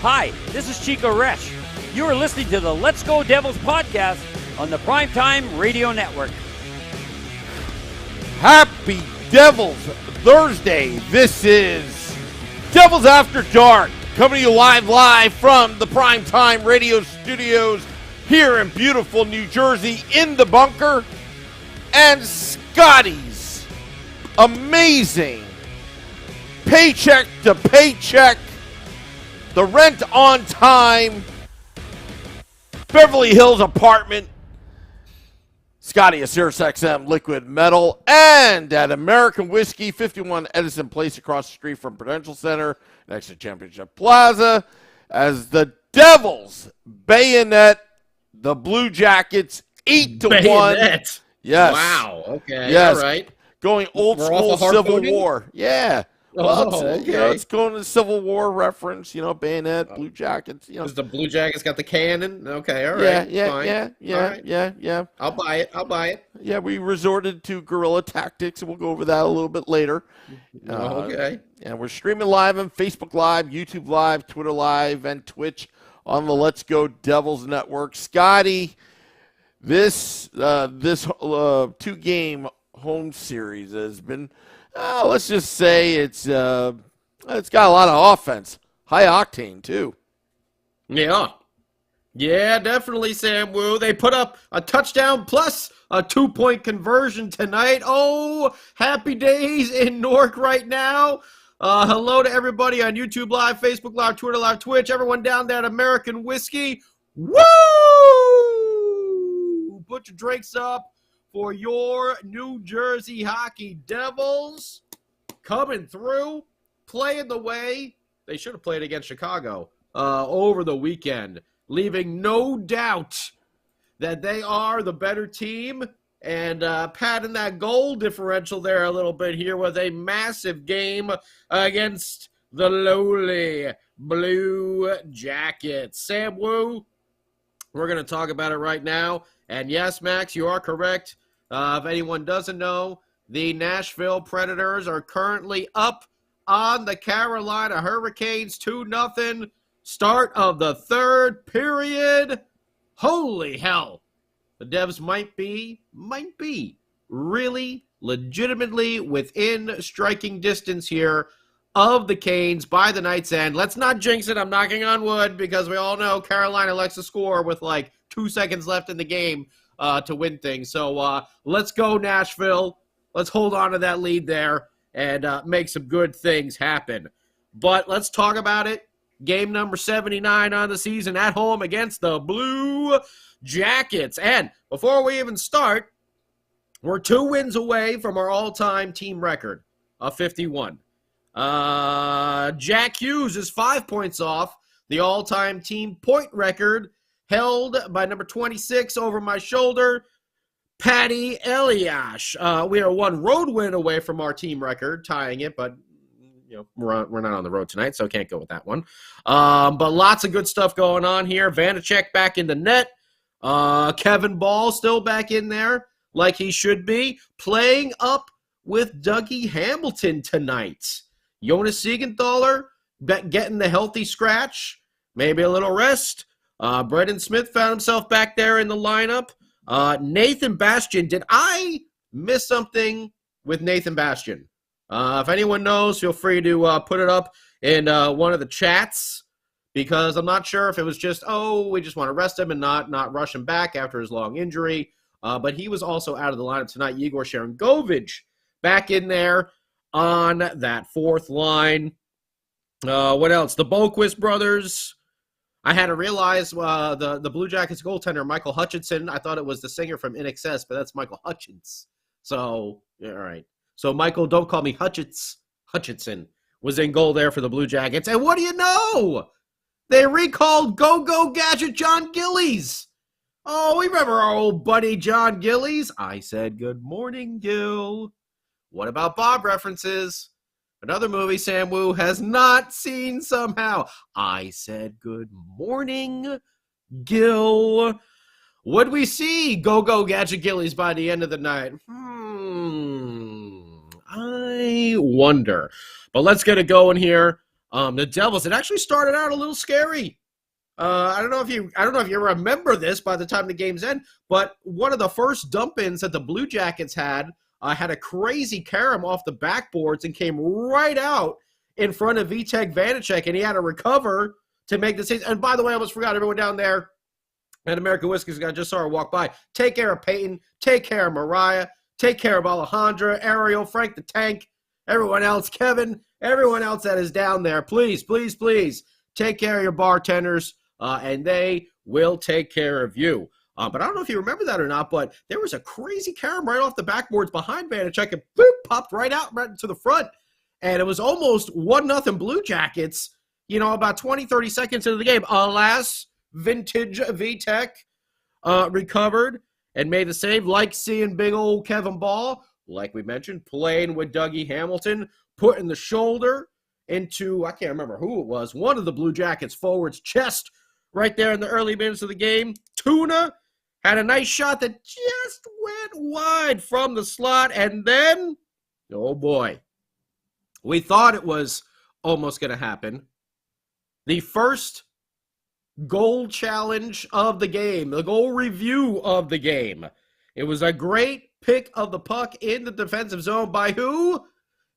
Hi, this is Chico Resch. You are listening to the Let's Go Devils podcast on the Primetime Radio Network. Happy Devils Thursday. This is Devils After Dark, coming to you live from the Primetime Radio studios here in beautiful New Jersey in the bunker. And Scotty's amazing paycheck to paycheck, the rent on time, Beverly Hills apartment, Scotty at SiriusXM Liquid Metal, and at American Whiskey, 51 Edison Place across the street from Prudential Center, next to Championship Plaza, as the Devils bayonet the Blue Jackets 8-1. Yes. Wow. Okay. Yes. All right. Going old school Civil War. Yeah. Well, okay. It's going to Civil War reference, bayonet, Blue Jackets, Because the Blue Jackets got the cannon? Okay, all right. Yeah. I'll buy it. Yeah, we resorted to guerrilla tactics, and we'll go over that a little bit later. Okay. And we're streaming live on Facebook Live, YouTube Live, Twitter Live, and Twitch on the Let's Go Devils Network. Scotty, this two-game home series has been, let's just say it's got a lot of offense, high octane too. Yeah, definitely, Sam Wu. They put up a touchdown plus a 2-point conversion tonight. Oh, happy days in Newark right now. Hello to everybody on YouTube Live, Facebook Live, Twitter Live, Twitch, everyone down there at American Whiskey. Woo! Put your drinks up for your New Jersey Hockey Devils coming through, playing the way they should have played against Chicago over the weekend, leaving no doubt that they are the better team and padding that goal differential there a little bit here with a massive game against the lowly Blue Jackets. Sam Wu, we're going to talk about it right now. And yes, Max, you are correct. If anyone doesn't know, the Nashville Predators are currently up on the Carolina Hurricanes 2-0. Start of the third period. Holy hell. The Devs might be really legitimately within striking distance here of the Canes by the night's end. Let's not jinx it. I'm knocking on wood because we all know Carolina likes to score with like 2 seconds left in the game to win things. So let's go, Nashville. Let's hold on to that lead there and make some good things happen. But let's talk about it. Game number 79 on the season at home against the Blue Jackets. And before we even start, we're 2 wins away from our all-time team record of 51. Jack Hughes is 5 points off the all-time team point record held by number 26 over my shoulder, Patty Eliash. We are 1 road win away from our team record, tying it, but we're not on the road tonight, so can't go with that one. But lots of good stuff going on here. Vanacek back in the net. Kevin Ball still back in there like he should be. Playing up with Dougie Hamilton tonight. Jonas Siegenthaler getting the healthy scratch. Maybe a little rest. Brendan Smith found himself back there in the lineup. Nathan Bastian. Did I miss something with Nathan Bastian? If anyone knows, feel free to put it up in one of the chats, because I'm not sure if it was just, we just want to rest him and not rush him back after his long injury. But he was also out of the lineup tonight. Igor Sharangovich back in there on that fourth line. What else? The Boquist brothers. I had to realize the Blue Jackets goaltender, Michael Hutchinson. I thought it was the singer from InXS, but that's Michael Hutchins. So, all right. So, Michael, don't call me Hutchinson was in goal there for the Blue Jackets. And what do you know? They recalled Go-Go Gadget John Gillies. Oh, we remember our old buddy John Gillies. I said, good morning, Gil. What about Bob references? Another movie Sam Wu has not seen somehow. I said, good morning, Gil. Would we see Go-Go Gadget Gillies by the end of the night? I wonder. But let's get it going here. The Devils, it actually started out a little scary. I don't know if you remember this by the time the game's end, but one of the first dump-ins that the Blue Jackets had a crazy carom off the backboards and came right out in front of Vitek Vanacek, and he had to recover to make the save. And by the way, I almost forgot everyone down there at American Whiskers. I just saw her walk by. Take care of Peyton. Take care of Mariah. Take care of Alejandra, Ariel, Frank the Tank, everyone else, Kevin, everyone else that is down there. Please, please, please take care of your bartenders. And they will take care of you. But I don't know if you remember that or not, but there was a crazy carom right off the backboards behind Vanacek and boop, popped right out right into the front. And it was almost 1-0 Blue Jackets, about 20, 30 seconds into the game. Alas, vintage VTech recovered and made the save, like seeing big old Kevin Ball, like we mentioned, playing with Dougie Hamilton, putting the shoulder into, I can't remember who it was, one of the Blue Jackets forwards' chest, right there in the early minutes of the game. Tuna had a nice shot that just went wide from the slot. And then, oh boy, we thought it was almost going to happen. The first goal challenge of the game, the goal review of the game. It was a great pick of the puck in the defensive zone by who?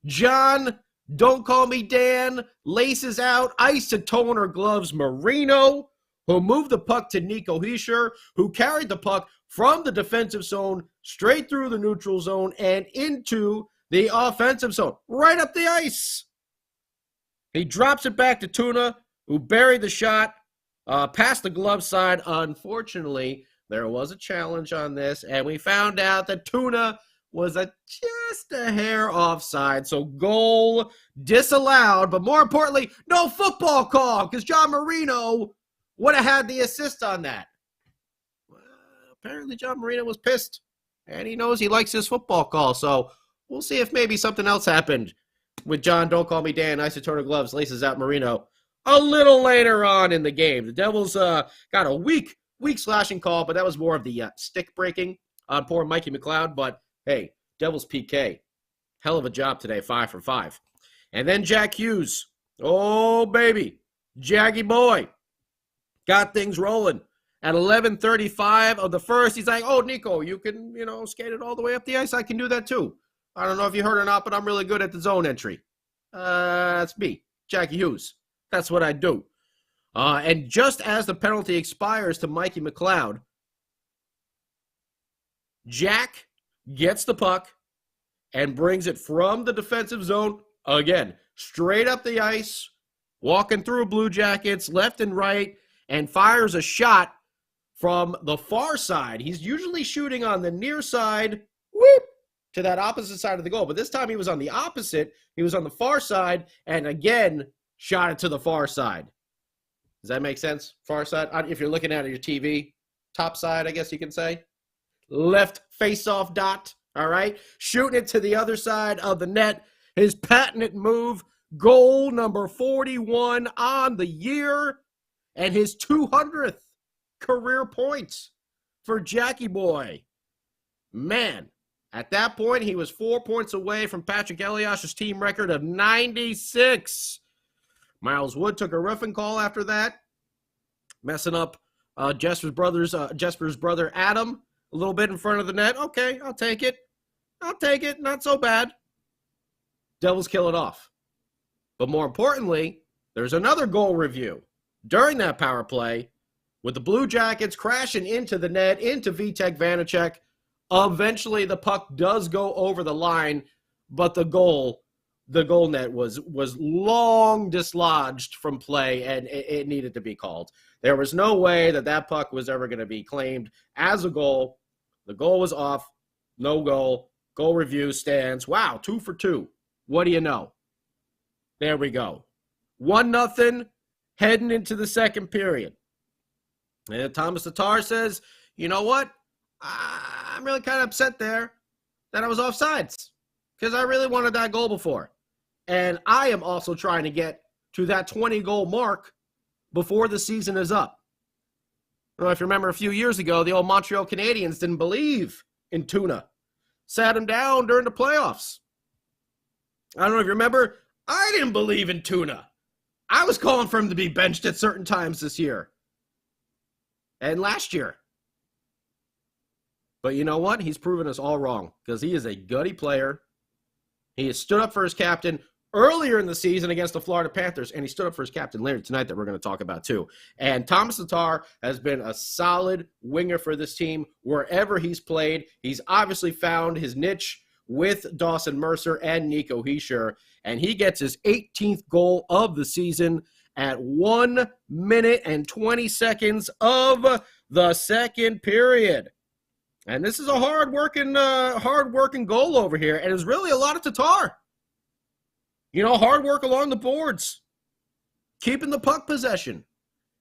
John, don't call me Dan, laces out, isotoner gloves Marino, who moved the puck to Nico Hischier, who carried the puck from the defensive zone straight through the neutral zone and into the offensive zone, right up the ice. He drops it back to Tuna, who buried the shot past the glove side. Unfortunately, there was a challenge on this, and we found out that Tuna was just a hair offside. So goal disallowed, but more importantly, no football call because John Marino would have had the assist on that. Well, apparently John Marino was pissed, and he knows he likes his football call. So we'll see if maybe something else happened with John, don't call me Dan, isotoner gloves, laces out Marino a little later on in the game. The Devils got a weak slashing call, but that was more of the stick breaking on poor Mikey McLeod. But hey, Devils PK, hell of a job today, 5 for 5. And then Jack Hughes, oh baby, Jaggy boy, got things rolling. At 11:35 of the first, he's like, oh, Nico, you can, skate it all the way up the ice. I can do that too. I don't know if you heard or not, but I'm really good at the zone entry. That's me, Jackie Hughes. That's what I do. And just as the penalty expires to Mikey McLeod, Jack gets the puck and brings it from the defensive zone, again, straight up the ice, walking through Blue Jackets left and right, and fires a shot from the far side. He's usually shooting on the near side, whoop, to that opposite side of the goal. But this time he was on the opposite. He was on the far side, and again, shot it to the far side. Does that make sense? Far side? If you're looking at it, your TV, top side, I guess you can say. Left face-off dot, all right? Shooting it to the other side of the net. His patented move, goal number 41 on the year, and his 200th career points for Jackie Boy. Man, at that point, he was 4 points away from Patrick Eliash's team record of 96. Miles Wood took a roughing call after that, messing up Jesper's brother Adam a little bit in front of the net. Okay, I'll take it. Not so bad. Devils kill it off. But more importantly, there's another goal review during that power play with the Blue Jackets crashing into the net, into Vitek Vanacek. Eventually, the puck does go over the line, but the goal net was long dislodged from play, and it needed to be called. There was no way that puck was ever going to be claimed as a goal. The goal was off. No goal. Goal review stands. Wow, 2 for 2. What do you know? There we go. 1-0 heading into the second period. And Thomas Tatar says, you know what? I'm really kind of upset there that I was offsides because I really wanted that goal before. And I am also trying to get to that 20-goal mark before the season is up. I don't know if you remember a few years ago, the old Montreal Canadiens didn't believe in Tuna. Sat him down during the playoffs. I don't know if you remember, I didn't believe in Tuna I was calling for him to be benched at certain times this year and last year. But you know what? He's proven us all wrong because he is a gutty player. He has stood up for his captain earlier in the season against the Florida Panthers, and he stood up for his captain later tonight that we're going to talk about too. And Thomas Tatar has been a solid winger for this team wherever he's played. He's obviously found his niche with Dawson Mercer and Nico Hischier, and he gets his 18th goal of the season at 1 minute and 20 seconds of the second period. And this is a hard-working goal over here, and it's really a lot of Tatar. You know, hard work along the boards, keeping the puck possession.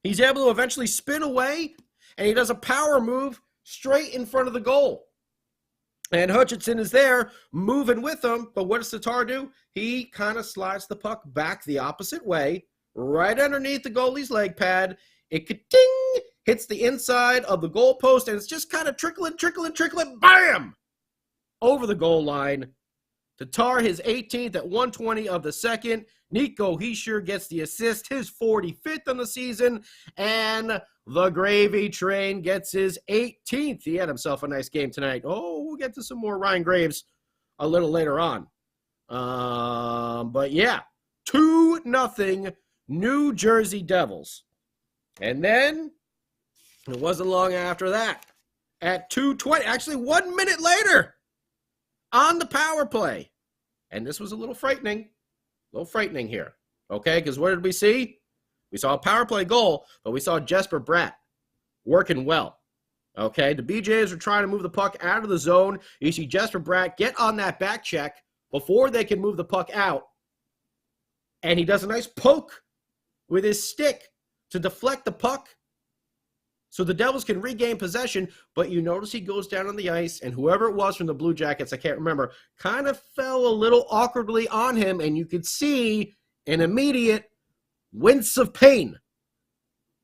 He's able to eventually spin away, and he does a power move straight in front of the goal. And Hutchinson is there moving with him, but what does Tatar do? He kind of slides the puck back the opposite way, right underneath the goalie's leg pad. It ka-ding, hits the inside of the goal post, and it's just kind of trickling, bam! Over the goal line. Tatar, his 18th at 1:20 of the second. Nico Hischier gets the assist, his 45th on the season. And the Gravy Train gets his 18th. He had himself a nice game tonight. Oh, we'll get to some more Ryan Graves a little later on. But yeah, 2-0 New Jersey Devils. And then it wasn't long after that. At 2:20, actually 1 minute later, on the power play. And this was a little frightening here, okay? Because what did we see? We saw a power play goal, but we saw Jesper Bratt working well, okay? The BJs are trying to move the puck out of the zone. You see Jesper Bratt get on that back check before they can move the puck out, and he does a nice poke with his stick to deflect the puck so the Devils can regain possession, but you notice he goes down on the ice, and whoever it was from the Blue Jackets, I can't remember, kind of fell a little awkwardly on him, and you could see an immediate wince of pain.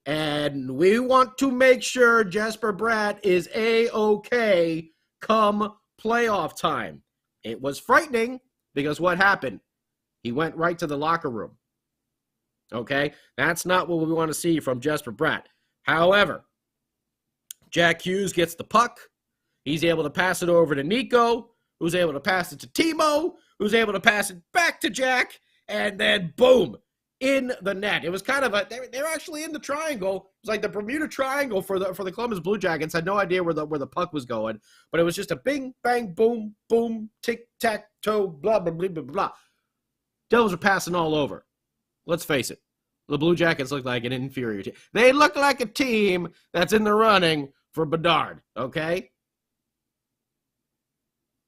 And we want to make sure Jesper Bratt is A-OK come playoff time. It was frightening because what happened? He went right to the locker room. Okay? That's not what we want to see from Jesper Bratt. However, Jack Hughes gets the puck. He's able to pass it over to Nico, who's able to pass it to Timo, who's able to pass it back to Jack, and then boom, in the net. It was kind of they're actually in the triangle. It was like the Bermuda Triangle for the Columbus Blue Jackets. Had no idea where the puck was going, but it was just a bing, bang, boom, boom, tic, tac, toe, blah, blah, blah, blah, blah. Devils are passing all over. Let's face it. The Blue Jackets look like an inferior team. They look like a team that's in the running for Bedard, okay?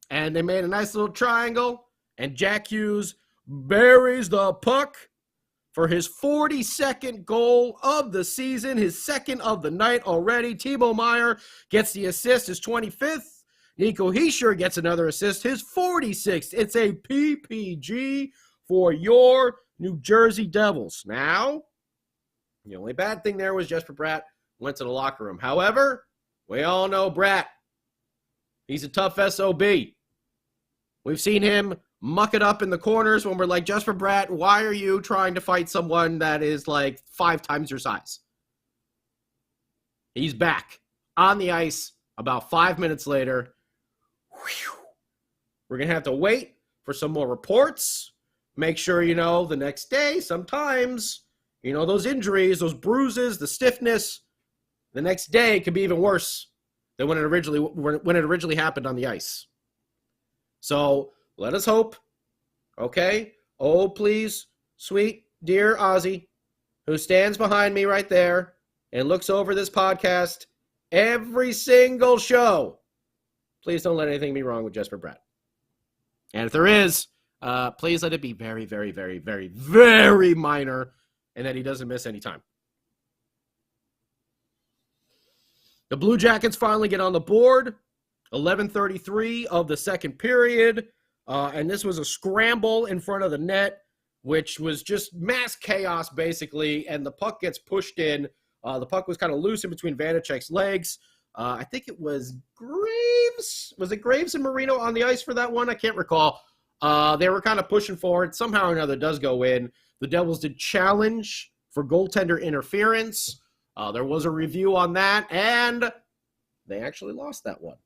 And they made a nice little triangle, and Jack Hughes buries the puck for his 42nd goal of the season, his second of the night already. Timo Meier gets the assist, his 25th. Nico Hischier gets another assist, his 46th. It's a PPG for your New Jersey Devils. Now, the only bad thing there was Jesper Bratt went to the locker room. However, we all know Bratt. He's a tough SOB. We've seen him muck it up in the corners when we're like, Jesper Bratt, why are you trying to fight someone that is like 5 times your size? He's back on the ice about 5 minutes later. Whew. We're going to have to wait for some more reports. Make sure, the next day, sometimes, those injuries, those bruises, the stiffness, the next day could be even worse than when it originally happened on the ice. So let us hope, okay? Oh, please, sweet, dear Ozzy, who stands behind me right there and looks over this podcast every single show. Please don't let anything be wrong with Jesper Bratt. And if there is, please let it be very, very, very, very, very minor and that he doesn't miss any time. The Blue Jackets finally get on the board. 11:33 of the second period. And this was a scramble in front of the net, which was just mass chaos, basically. And the puck gets pushed in. The puck was kind of loose in between Vanacek's legs. I think it was Graves. Was it Graves and Marino on the ice for that one? I can't recall. They were kind of pushing forward. Somehow or another does go in. The Devils did challenge for goaltender interference. There was a review on that, and they actually lost that one.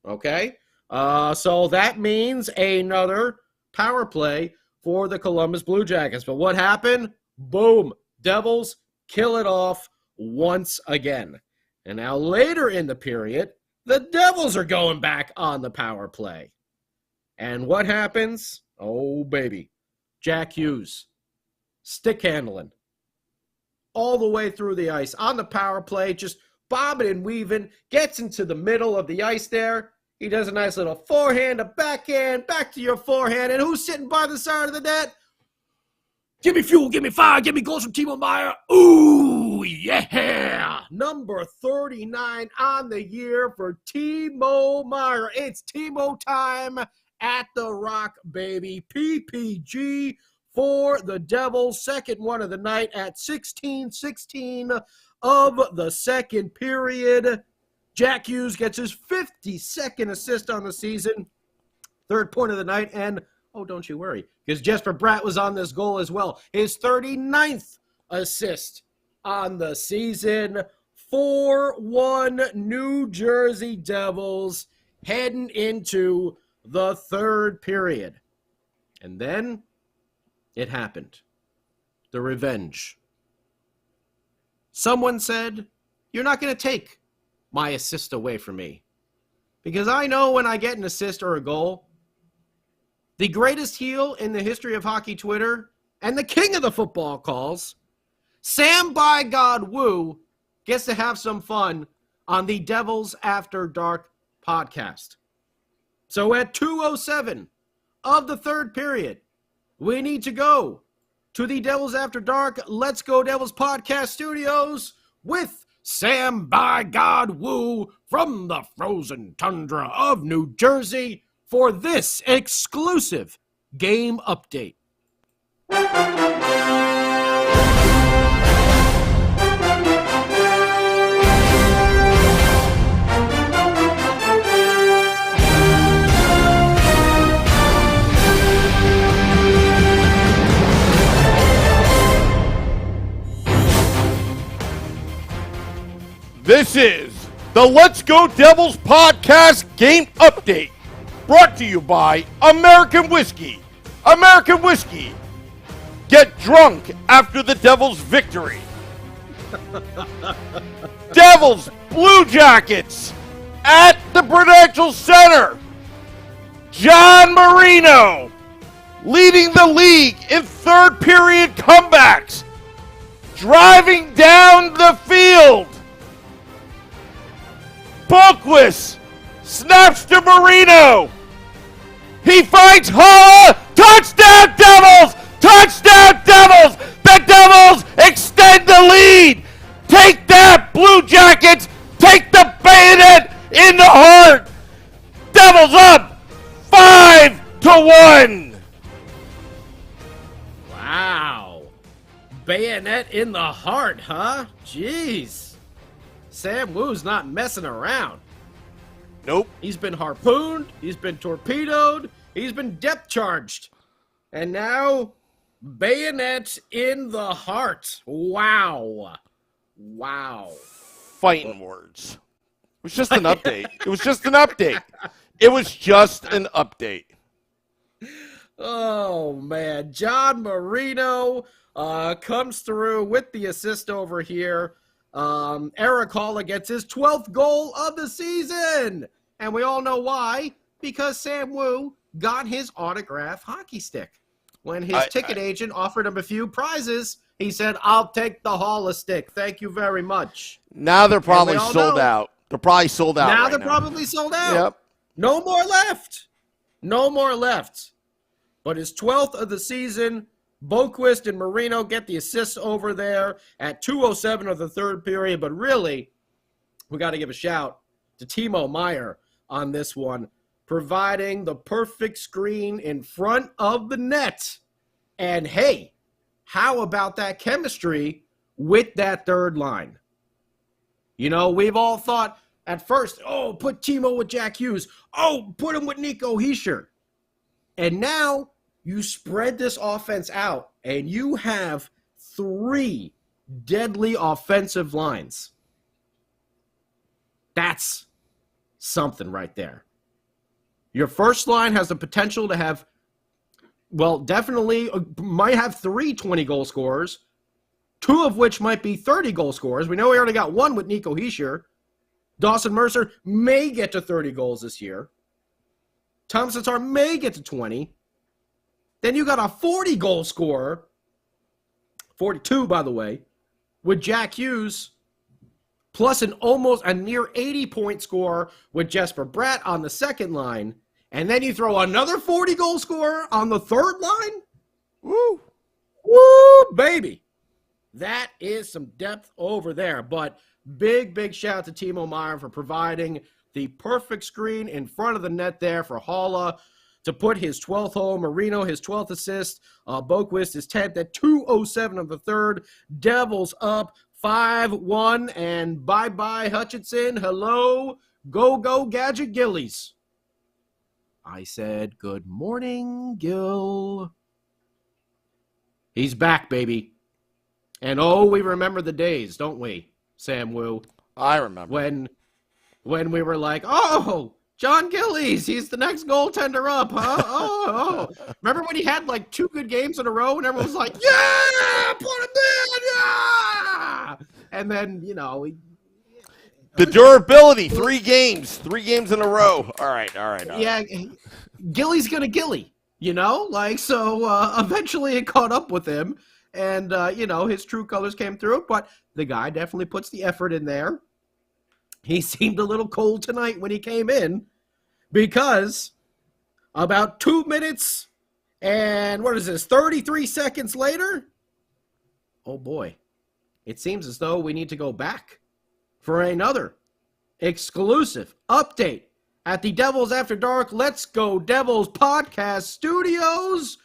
Okay? So that means another power play for the Columbus Blue Jackets. But what happened? Boom. Devils kill it off once again. And now later in the period, the Devils are going back on the power play. And what happens? Oh, baby. Jack Hughes, stick handling, all the way through the ice on the power play, just bobbing and weaving, gets into the middle of the ice there. He does a nice little forehand, a backhand, back to your forehand, and who's sitting by the side of the net? Give me fuel, give me fire, give me goals from Timo Meier. Ooh, yeah! Number 39 on the year for Timo Meier. It's Timo time at the Rock, baby. PPG for the Devils. Second one of the night at 16:16 of the second period. Jack Hughes gets his 52nd assist on the season. Third point of the night, and oh, don't you worry, because Jesper Bratt was on this goal as well. His 39th assist on the season. 4-1 New Jersey Devils heading into the third period. And then it happened. The revenge. Someone said, "You're not going to take my assist away from me." Because I know when I get an assist or a goal, the greatest heel in the history of hockey Twitter and the king of the football calls, Sam By God Woo, gets to have some fun on the Devils After Dark podcast. So at 2:07 of the third period, we need to go to the Devils After Dark Let's Go Devils podcast studios with Sam By God Woo from the frozen tundra of New Jersey for this exclusive game update. This is the Let's Go Devils podcast game update, brought to you by American Whiskey. American Whiskey. Get drunk after the Devils' victory. Devils Blue Jackets at the Prudential Center. John Marino leading the league in third period comebacks, driving down the field. Boquist snaps to Marino. He finds Holla. Touchdown Devils! Touchdown Devils! The Devils extend the lead. Take that, Blue Jackets. Take the bayonet in the heart. Devils up 5-1. Wow. Bayonet in the heart, huh? Jeez. Sam Woo's not messing around. Nope. He's been harpooned. He's been torpedoed. He's been depth charged. And now, bayonet in the heart. Wow. Wow. Fighting words. It was just an update. It was just an update. It was just an update. Oh, man. John Marino comes through with the assist over here. Eric Holla gets his 12th goal of the season. And we all know why. Because Sam Woo got his autograph hockey stick. When his ticket agent offered him a few prizes, he said, "I'll take the Holla stick. Thank you very much." Now they're probably sold out. They're probably sold out. Now they're probably sold out. Yep. No more left. No more left. But his 12th of the season, Boquist and Marino get the assists over there at 2:07 of the third period. But really, we got to give a shout to Timo Meier on this one, providing the perfect screen in front of the net. And hey, how about that chemistry with that third line? You know, we've all thought at first, oh, put Timo with Jack Hughes. Oh, put him with Nico Hischier. And now You spread this offense out, and you have 3 deadly offensive lines. That's something right there. Your first line has the potential to have, well, definitely might have 3 20-goal scorers, 2 of which might be 30-goal scorers. We know we already got 1 with Nico Hischier. Dawson Mercer may get to 30 goals this year. Thomas Tatar may get to 20. Then you got a 40-goal scorer, 42, by the way, with Jack Hughes, plus a near 80-point scorer with Jesper Bratt on the second line. And then you throw another 40-goal scorer on the third line? Woo! Woo, baby! That is some depth over there. But big shout out to Timo Meier for providing the perfect screen in front of the net there for Haula to put his 12th home. Marino, his 12th assist. Boquist, his 10th at 2:07 of the third. Devils up 5-1. And bye-bye, Hutchinson. Hello. Go, Gadget Gillies. I said, good morning, Gil. He's back, baby. And we remember the days, don't we, Sam Wu? I remember. When we were like, John Gillies, he's the next goaltender up, huh? Remember when he had like 2 good games in a row and everyone was like, yeah, put him in, yeah! And then, the durability, 3 games in a row. All right. Yeah, Gilly's gonna Gilly, so eventually it caught up with him, and his true colors came through. But the guy definitely puts the effort in there. He seemed a little cold tonight when he came in, because about 2 minutes and 33 seconds later, oh boy, it seems as though we need to go back for another exclusive update at the Devils After Dark Let's Go Devils podcast studios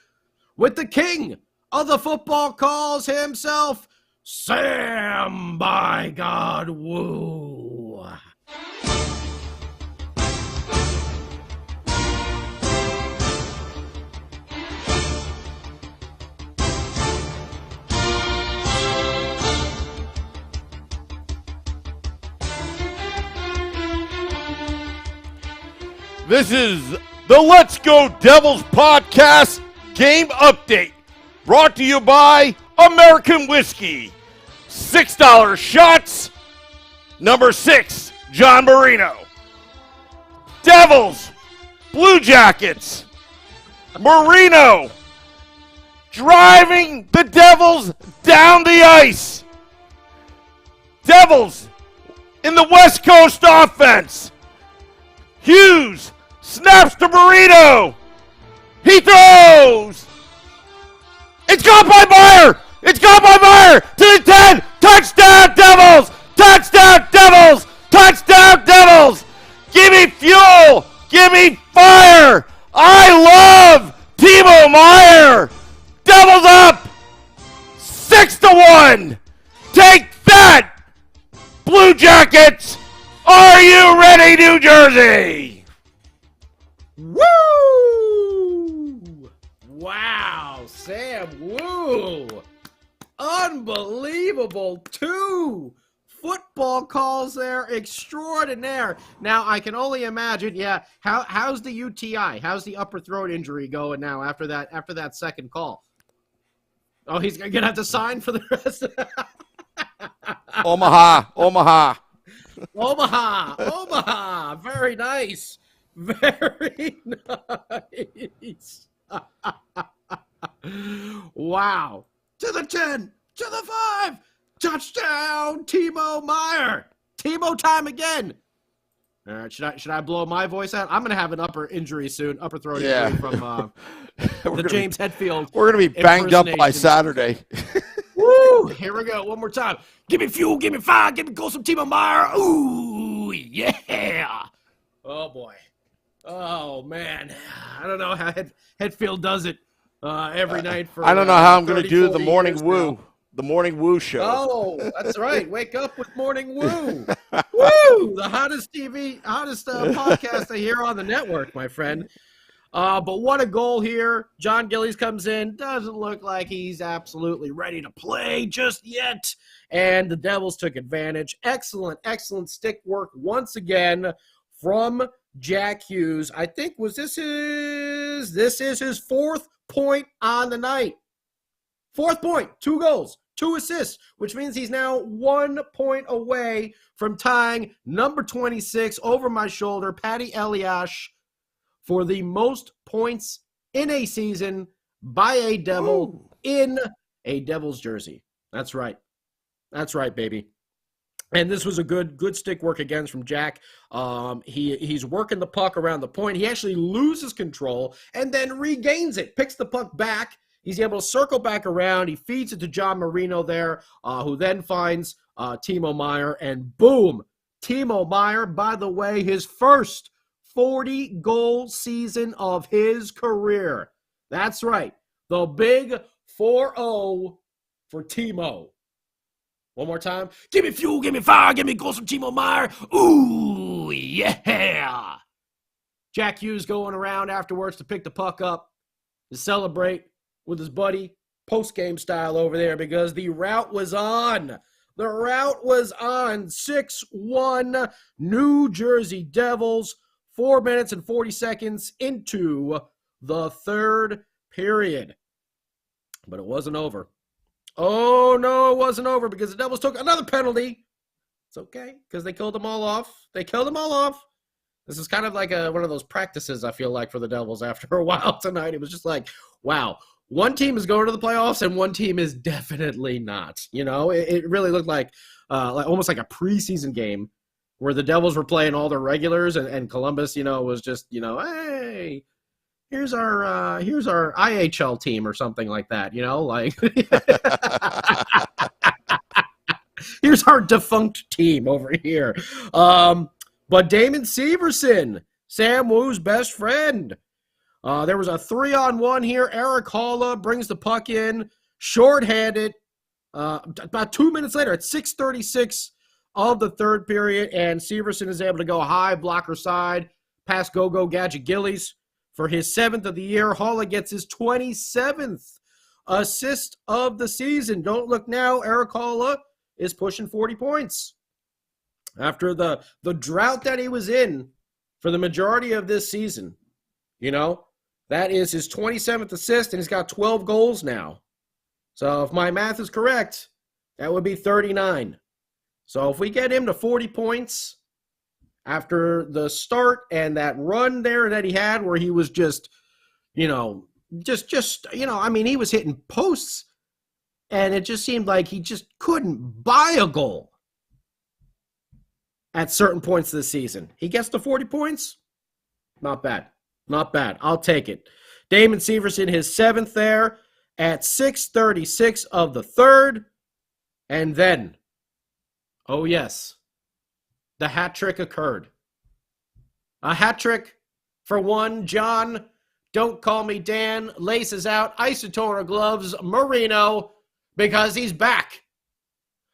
with the king of the football calls himself, Sam by God Woo. This is the Let's Go Devils podcast game update, brought to you by American Whiskey. $6 shots, number 6, John Marino. Devils, Blue Jackets, Marino driving the Devils down the ice. Devils in the West Coast offense. Hughes snaps to Marino. He throws. It's got by Meier. It's got by Meier to the 10. Touchdown, Devils. Touchdown, Devils. Touchdown, Devils. Give me fuel. Give me fire. I love Timo Meier. Devils up 6-1. Take that, Blue Jackets. Are you ready, New Jersey? Woo! Wow, Sam Woo! Unbelievable. 2 football calls there extraordinaire. Now, I can only imagine, how's the UTI? How's the upper throat injury going now after that second call? Oh, he's going to have to sign for the rest of Omaha. Omaha. Very nice. Very nice. Wow. To the 10, to the 5. Touchdown, Timo Meier. Timo time again. All right, should I blow my voice out? I'm going to have an upper injury soon, upper throat injury from the James Hetfield. We're going to be banged up by Saturday. Woo! Here we go. One more time. Give me fuel. Give me fire. Give me go some Timo Meier. Ooh, yeah. Oh, boy. Oh, man. I don't know how Hetfield does it every night for I don't know how I'm going to do the morning Morning Woo. Now. The Morning Woo show. Oh, that's right. Wake up with Morning Woo. Woo! The hottest podcast I hear on the network, my friend. But what a goal here. John Gillies comes in. Doesn't look like he's absolutely ready to play just yet. And the Devils took advantage. Excellent stick work once again from Jack Hughes. I think this is his 4th point on the night. 4th point, 2 goals, 2 assists, which means he's now 1 point away from tying number 26 over my shoulder, Patty Elias, for the most points in a season by a Devil in a Devils jersey. That's right. That's right, baby. And this was a good stick work again from Jack. He's working the puck around the point. He actually loses control and then regains it, picks the puck back. He's able to circle back around. He feeds it to John Marino there, who then finds Timo Meier. And boom, Timo Meier, by the way, his first 40-goal season of his career. That's right. The big 4-0 for Timo. One more time. Give me fuel, give me fire, give me goals from Timo Meier. Ooh, yeah. Jack Hughes going around afterwards to pick the puck up, to celebrate with his buddy, post-game style over there, because the route was on. The route was on. 6-1 New Jersey Devils, 4 minutes and 40 seconds into the third period. But it wasn't over. Oh, no, it wasn't over because the Devils took another penalty. It's okay because they killed them all off. This is kind of like one of those practices, I feel like, for the Devils after a while tonight. It was just like, wow, one team is going to the playoffs and one team is definitely not. You know, it really looked like almost like a preseason game where the Devils were playing all their regulars and Columbus, was just, hey, here's our IHL team or something like that, like here's our defunct team over here. But Damon Severson, Sam Wu's best friend. There was a 3-on-1 here. Eric Halla brings the puck in, shorthanded. About 2 minutes later, at 6:36 of the third period, and Severson is able to go high, blocker side, past Go-Go Gadget Gillies for his 7th of the year. Halla gets his 27th assist of the season. Don't look now. Eric Halla is pushing 40 points. After the drought that he was in for the majority of this season, that is his 27th assist, and he's got 12 goals now. So if my math is correct, that would be 39. So if we get him to 40 points after the start and that run there that he had where he was just, he was hitting posts, and it just seemed like he just couldn't buy a goal at certain points of the season. He gets to 40 points. Not bad. I'll take it. Damon Severson, his 7th there at 6:36 of the third. And then, oh yes, the hat trick occurred. A hat trick for one. John, don't call me Dan, laces out Isotoner gloves, Marino, because he's back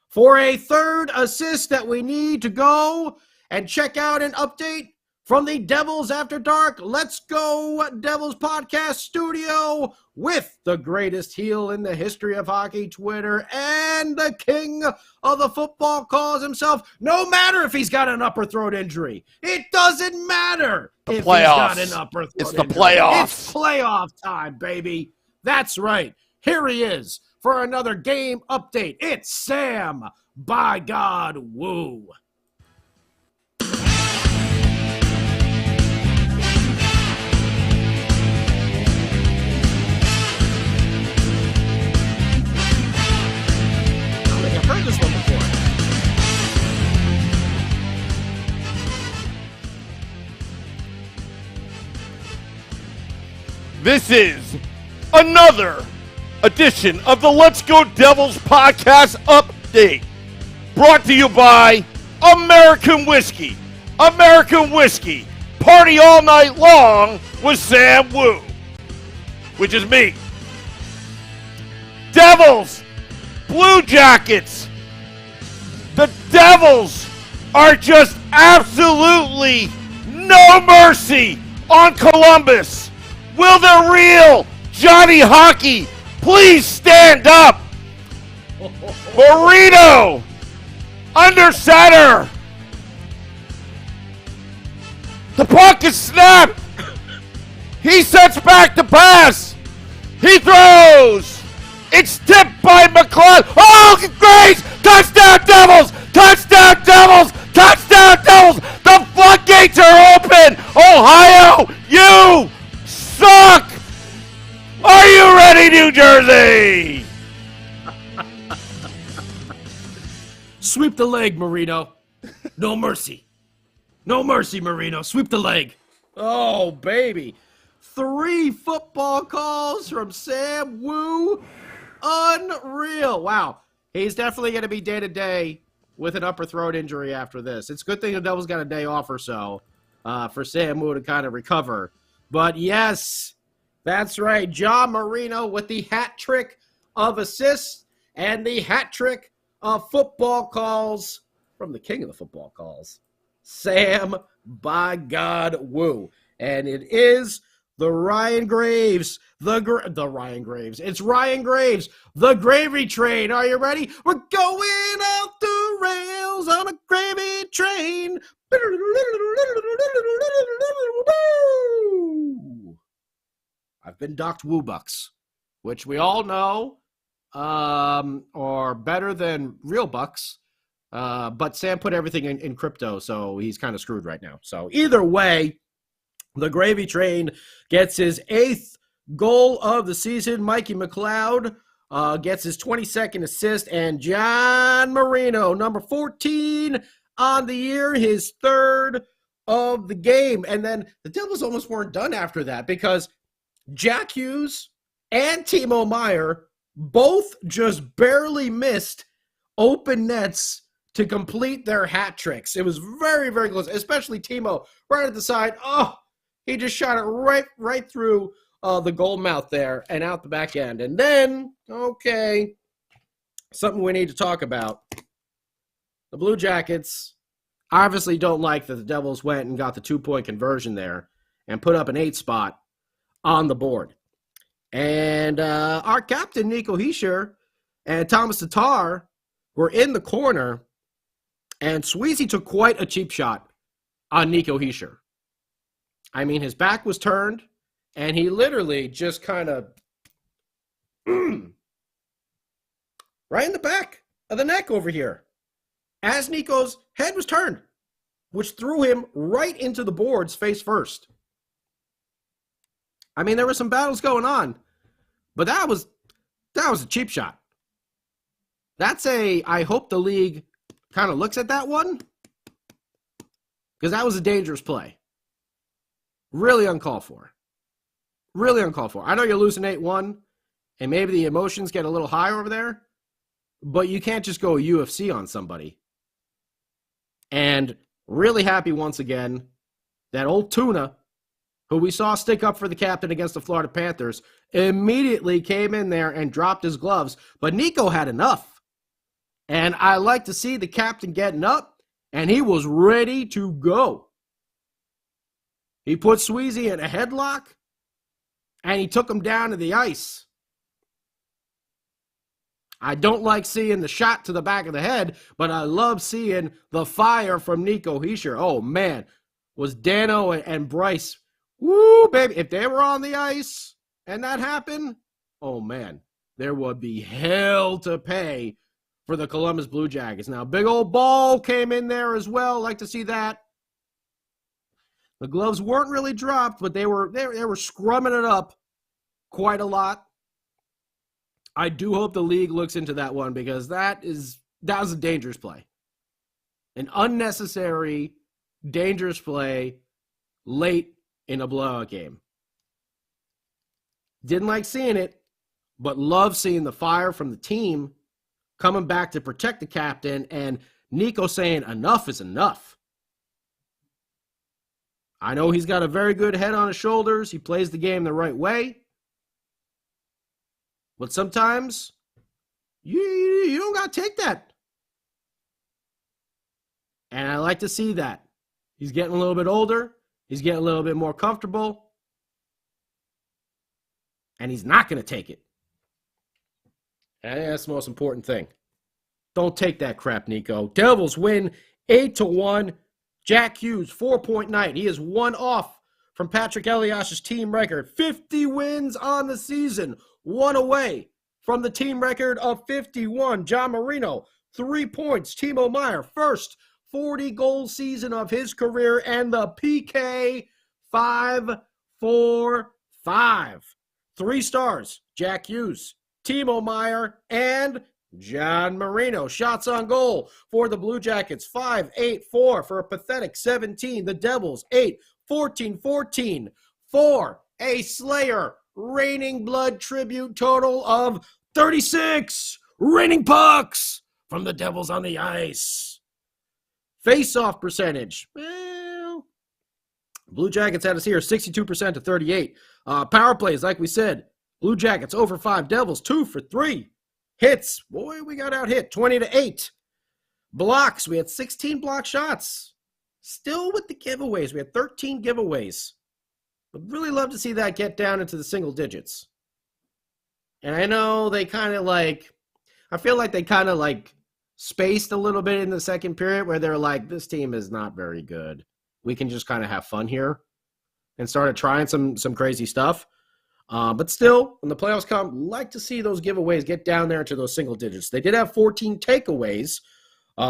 for a third assist that we need to go and check out an update from the Devils After Dark. Let's Go Devils podcast studio with the greatest heel in the history of hockey Twitter and the king of the football calls himself. No matter if he's got an upper throat injury. It doesn't matter if he's got an upper throat injury. It's the playoffs. It's playoff time, baby. That's right. Here he is for another game update. It's Sam, by God, Wu. I've heard this one before. This is another edition of the Let's Go Devils podcast update, brought to you by American Whiskey. American Whiskey. Party all night long with Sam Wu, which is me. Devils, Blue Jackets. The Devils are just absolutely no mercy on Columbus. Will the real Johnny Hockey please stand up? Marino under center. The puck is snapped. He sets back the pass. He throws. It's tipped by McLeod. Oh, Grace! Touchdown Devils! Touchdown Devils! Touchdown Devils! The floodgates are open! Ohio, you suck! Are you ready, New Jersey? Sweep the leg, Marino. No mercy. No mercy, Marino. Sweep the leg. Oh, baby. 3 football calls from Sam Wu. Unreal. Wow. He's definitely going to be day-to-day with an upper throat injury after this. It's a good thing the Devils got a day off or so for Sam Wu to kind of recover. But yes, that's right. John Marino with the hat trick of assists and the hat trick of football calls from the king of the football calls, Sam by God Wu. And it is the Ryan Graves, it's Ryan Graves, the gravy train. Are you ready? We're going out the rails on a gravy train. I've been docked Woo Bucks, which we all know are better than real bucks. But Sam put everything in crypto, so he's kind of screwed right now. So either way, the gravy train gets his 8th goal of the season. Mikey McLeod gets his 22nd assist. And John Marino, number 14 on the year, his 3rd of the game. And then the Devils almost weren't done after that because Jack Hughes and Timo Meier both just barely missed open nets to complete their hat tricks. It was very, very close, especially Timo right at the side. Oh, he just shot it right through the goal mouth there and out the back end. And then, okay, something we need to talk about. The Blue Jackets obviously don't like that the Devils went and got the 2-point conversion there and put up an 8 spot on the board. And our captain, Nico Hischier, and Thomas Tatar were in the corner, and Sweezy took quite a cheap shot on Nico Hischier. I mean, his back was turned, and he literally just kind of right in the back of the neck over here as Nico's head was turned, which threw him right into the boards face first. I mean, there were some battles going on, but that was a cheap shot. I hope the league kind of looks at that one because that was a dangerous play. Really uncalled for. Really uncalled for. I know you're losing 8-1, and maybe the emotions get a little high over there, but you can't just go UFC on somebody. And really happy once again that old Tuna, who we saw stick up for the captain against the Florida Panthers, immediately came in there and dropped his gloves. But Nico had enough. And I like to see the captain getting up, and he was ready to go. He put Sweezy in a headlock, and he took him down to the ice. I don't like seeing the shot to the back of the head, but I love seeing the fire from Nico Hischier. Oh, man, was Dano and Bryce, woo, baby, if they were on the ice and that happened, oh, man, there would be hell to pay for the Columbus Blue Jackets. Now, big old ball came in there as well. Like to see that. The gloves weren't really dropped, but they were scrumming it up quite a lot. I do hope the league looks into that one because that was a dangerous play. An unnecessary, dangerous play late in a blowout game. Didn't like seeing it, but love seeing the fire from the team coming back to protect the captain and Nico saying enough is enough. I know he's got a very good head on his shoulders. He plays the game the right way. But sometimes you don't got to take that. And I like to see that. He's getting a little bit older. He's getting a little bit more comfortable. And he's not going to take it. And that's the most important thing. Don't take that crap, Nico. Devils win 8-1. Jack Hughes, 4-point night. He is one off from Patrick Eliash's team record. 50 wins on the season. One away from the team record of 51. John Marino, 3 points. Timo Meier, first 40-goal season of his career. And the PK, 5-4-5. 3 stars, Jack Hughes, Timo Meier, and John Marino. Shots on goal for the Blue Jackets, 5-8-4 for a pathetic 17. The Devils, 8-14-14 for a Slayer reigning blood tribute total of 36 raining pucks from the Devils on the ice. Face-off percentage, well, Blue Jackets had us here 62% to 38. Power plays, like we said, Blue Jackets over 5, Devils 2 for 3. Hits, boy, we got out hit 20-8. Blocks, we had 16 block shots. Still with the giveaways, we had 13 giveaways. Would really love to see that get down into the single digits. And I know they kind of I feel like they kind of spaced a little bit in the second period where they're like, this team is not very good. We can just kind of have fun here and started trying some crazy stuff. But still, when the playoffs come, like to see those giveaways get down there into those single digits. They did have 14 takeaways,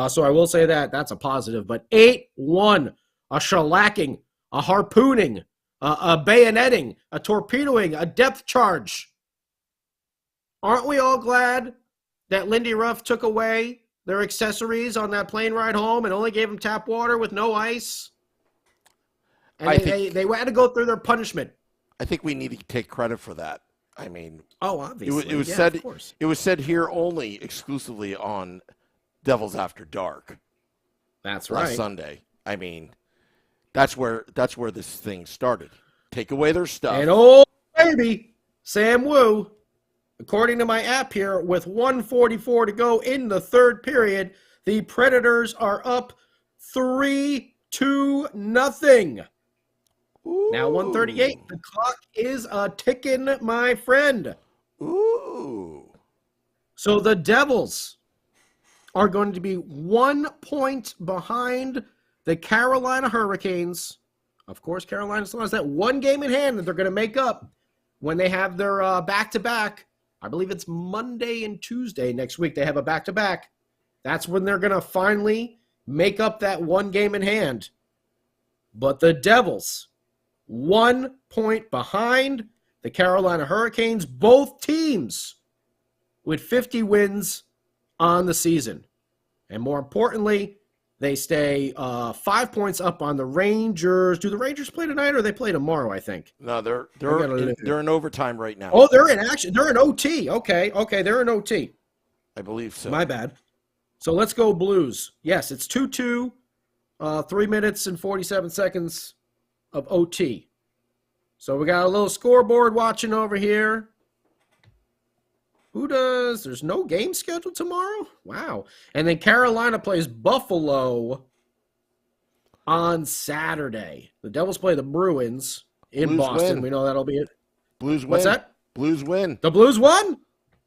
so I will say that's a positive. But 8-1, a shellacking, a harpooning, a bayoneting, a torpedoing, a depth charge. Aren't we all glad that Lindy Ruff took away their accessories on that plane ride home and only gave them tap water with no ice? And they had to go through their punishment. I think we need to take credit for that. I mean, obviously, it was said. Of course. It was said here only exclusively on Devils After Dark. That's right. Last Sunday. I mean, that's where this thing started. Take away their stuff. And baby, Sam Wu, according to my app here, with 1:44 to go in the third period, the Predators are up 3-0. Ooh. Now 1:38. The clock is ticking, my friend. Ooh. So the Devils are going to be 1 point behind the Carolina Hurricanes. Of course, Carolina still has that one game in hand that they're going to make up when they have their back-to-back. I believe it's Monday and Tuesday next week. They have a back-to-back. That's when they're going to finally make up that one game in hand. But the Devils, 1 point behind the Carolina Hurricanes, both teams with 50 wins on the season. And more importantly, they stay 5 points up on the Rangers. Do the Rangers play tonight or they play tomorrow, I think? No, they're in overtime right now. Oh, they're in action. They're in OT. Okay, they're in OT. I believe so. My bad. So let's go Blues. Yes, it's 2-2, 3 minutes and 47 seconds of OT. So we got a little scoreboard watching over here. There's no game scheduled tomorrow? Wow. And then Carolina plays Buffalo on Saturday. The Devils play the Bruins in Blues Boston. Win. We know that'll be it. Blues win. What's that? Blues win. The Blues won?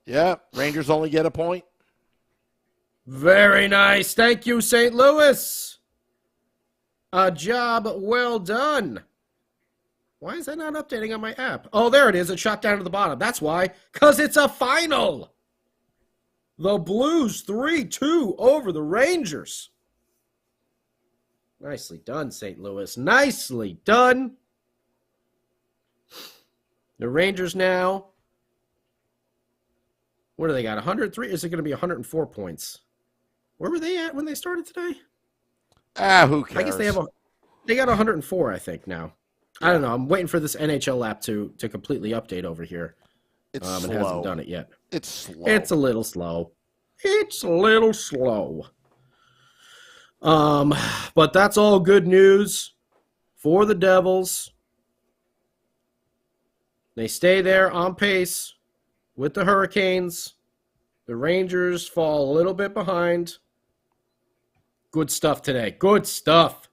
Yeah. Rangers only get a point. Very nice. Thank you, St. Louis. A job well done. Why is that not updating on my app? Oh, there it is. It shot down to the bottom. That's why. Because it's a final. The Blues 3-2 over the Rangers. Nicely done, St. Louis. Nicely done. The Rangers now. What do they got? 103? Is it going to be 104 points? Where were they at when they started today? Who cares? I guess they got 104, I think, now. I don't know. I'm waiting for this NHL app to completely update over here. It's slow. It hasn't done it yet. It's slow. It's a little slow. But that's all good news for the Devils. They stay there on pace with the Hurricanes. The Rangers fall a little bit behind. Good stuff today. Good stuff.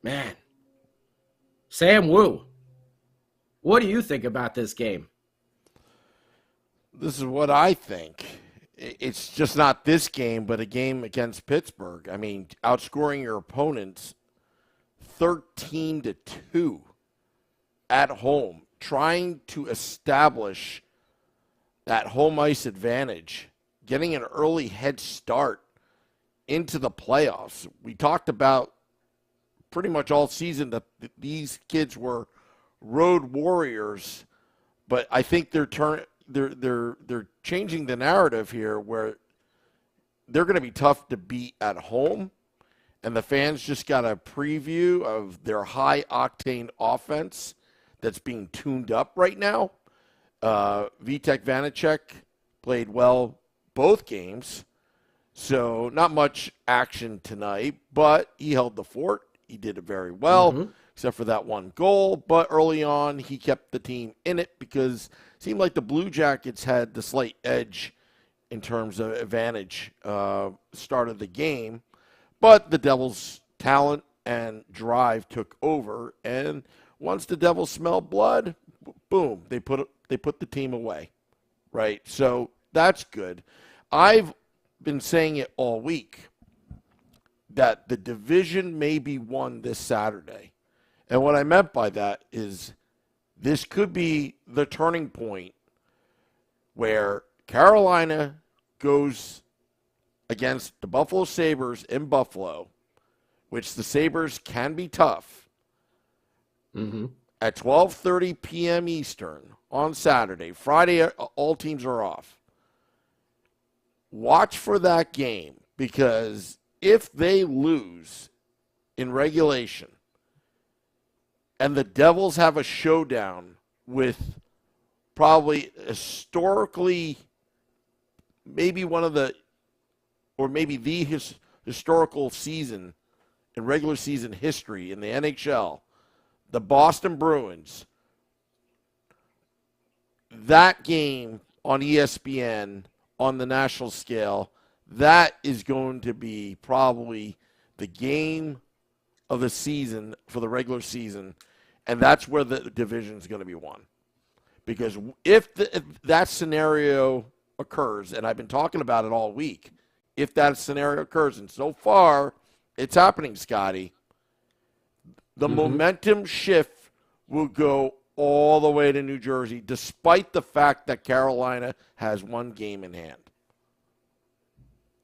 Man, Sam Wu, what do you think about this game? This is what I think. It's just not this game, but a game against Pittsburgh. I mean, outscoring your opponents 13-2 at home, trying to establish that home ice advantage, getting an early head start into the playoffs. We talked about pretty much all season that these kids were road warriors, but I think they're changing the narrative here where they're going to be tough to beat at home, and the fans just got a preview of their high-octane offense that's being tuned up right now. Vitek Vanacek played well both games, so not much action tonight, but he held the fort. He did it very well, except for that one goal. But early on, he kept the team in it because it seemed like the Blue Jackets had the slight edge in terms of advantage start of the game. But the Devils' talent and drive took over, and once the Devils smelled blood, boom, they put the team away, right? So that's good. I've been saying it all week that the division may be won this Saturday. And what I meant by that is this could be the turning point where Carolina goes against the Buffalo Sabres in Buffalo, which the Sabres can be tough, at 12:30 p.m. Eastern on Saturday. Friday, all teams are off. Watch for that game, because if they lose in regulation and the Devils have a showdown with probably historically maybe one of the, or maybe the historical season in regular season history in the NHL, the Boston Bruins, that game on ESPN on the national scale, that is going to be probably the game of the season for the regular season, and that's where the division is going to be won. Because if that scenario occurs, and I've been talking about it all week, if that scenario occurs, and so far it's happening, Scotty, the momentum shift will go all the way to New Jersey, despite the fact that Carolina has one game in hand.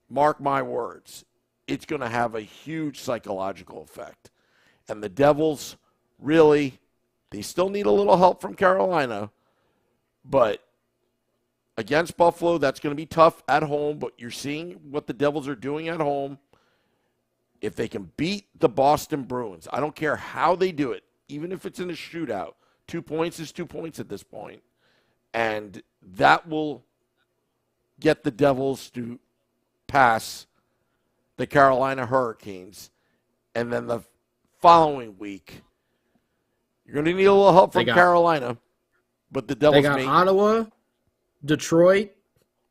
Mark my words, it's going to have a huge psychological effect. And the Devils, really, they still need a little help from Carolina, but against Buffalo, that's going to be tough at home, but you're seeing what the Devils are doing at home. If they can beat the Boston Bruins, I don't care how they do it, even if it's in a shootout, 2 points is 2 points at this point. And that will get the Devils to pass the Carolina Hurricanes. And then the following week, you're going to need a little help from Carolina. But the Devils got Ottawa, Detroit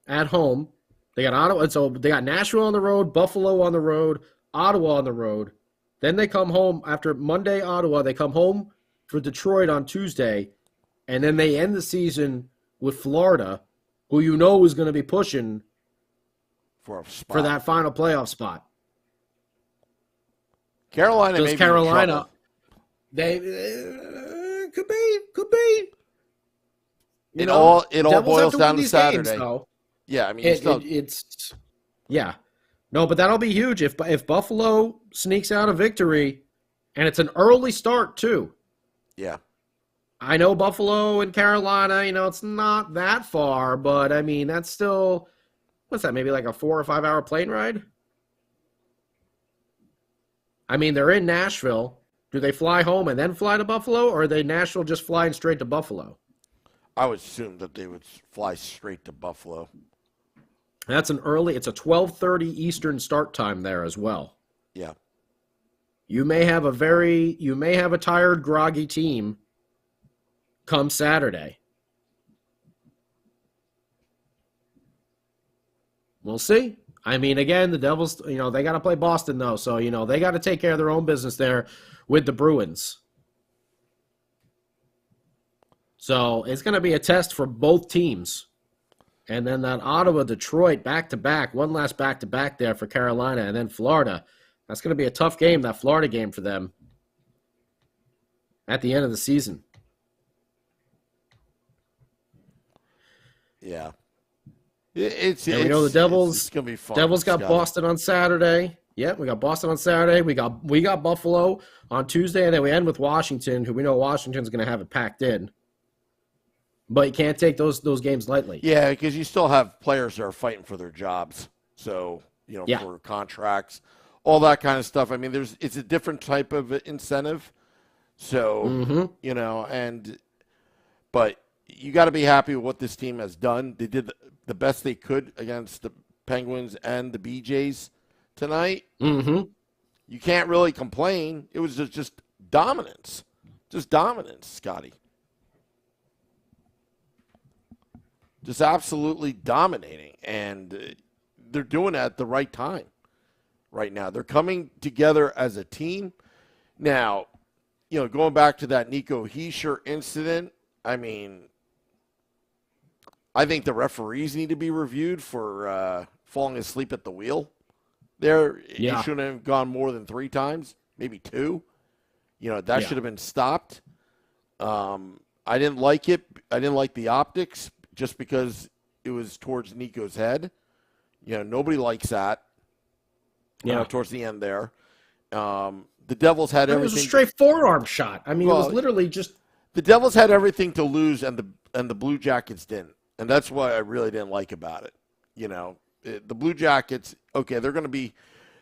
at home. They got Ottawa. So they got Nashville on the road, Buffalo on the road, Ottawa on the road. Then they come home after Monday, Ottawa. They come home for Detroit on Tuesday. And then they end the season with Florida, who you know is going to be pushing for that final playoff spot. Carolina may be in trouble. They could be. It all boils down to Saturday. Games, yeah, I mean, it's no, but that'll be huge if Buffalo sneaks out a victory, and it's an early start too. Yeah, I know Buffalo and Carolina. It's not that far, but I mean that's still, what's that? Maybe like a 4 or 5 hour plane ride. I mean, they're in Nashville. Do they fly home and then fly to Buffalo, or are they Nashville just flying straight to Buffalo? I would assume that they would fly straight to Buffalo. It's a 12:30 Eastern start time there as well. Yeah. You may have a tired, groggy team come Saturday. We'll see. I mean, again, the Devils, they got to play Boston, though. So, they got to take care of their own business there with the Bruins. So it's going to be a test for both teams. And then that Ottawa-Detroit back-to-back, one last back-to-back there for Carolina, and then Florida. That's going to be a tough game, that Florida game for them at the end of the season. Yeah. The Devils. It's going to be fun. Devils got Boston on Saturday. Yep, we got Boston on Saturday. We got Buffalo on Tuesday, and then we end with Washington, who we know Washington's going to have it packed in. But you can't take those games lightly. Yeah, because you still have players that are fighting for their jobs. So, for contracts, all that kind of stuff. I mean, it's a different type of incentive. So, but you got to be happy with what this team has done. They did the best they could against the Penguins and the BJs tonight. Mm-hmm. You can't really complain. It was just dominance. Just dominance, Scotty. Just absolutely dominating. And they're doing it at the right time right now. They're coming together as a team. Now, going back to that Nico Hischier incident, I mean, I think the referees need to be reviewed for falling asleep at the wheel. There, he shouldn't have gone more than 3 times, maybe 2. That should have been stopped. I didn't like it. I didn't like the optics just because it was towards Nico's head. Nobody likes that. Towards the end there. The Devils had everything. It was a straight forearm shot. I mean, it was literally just. The Devils had everything to lose, and the Blue Jackets didn't, and that's what I really didn't like about it. The Blue Jackets, okay, they're going to be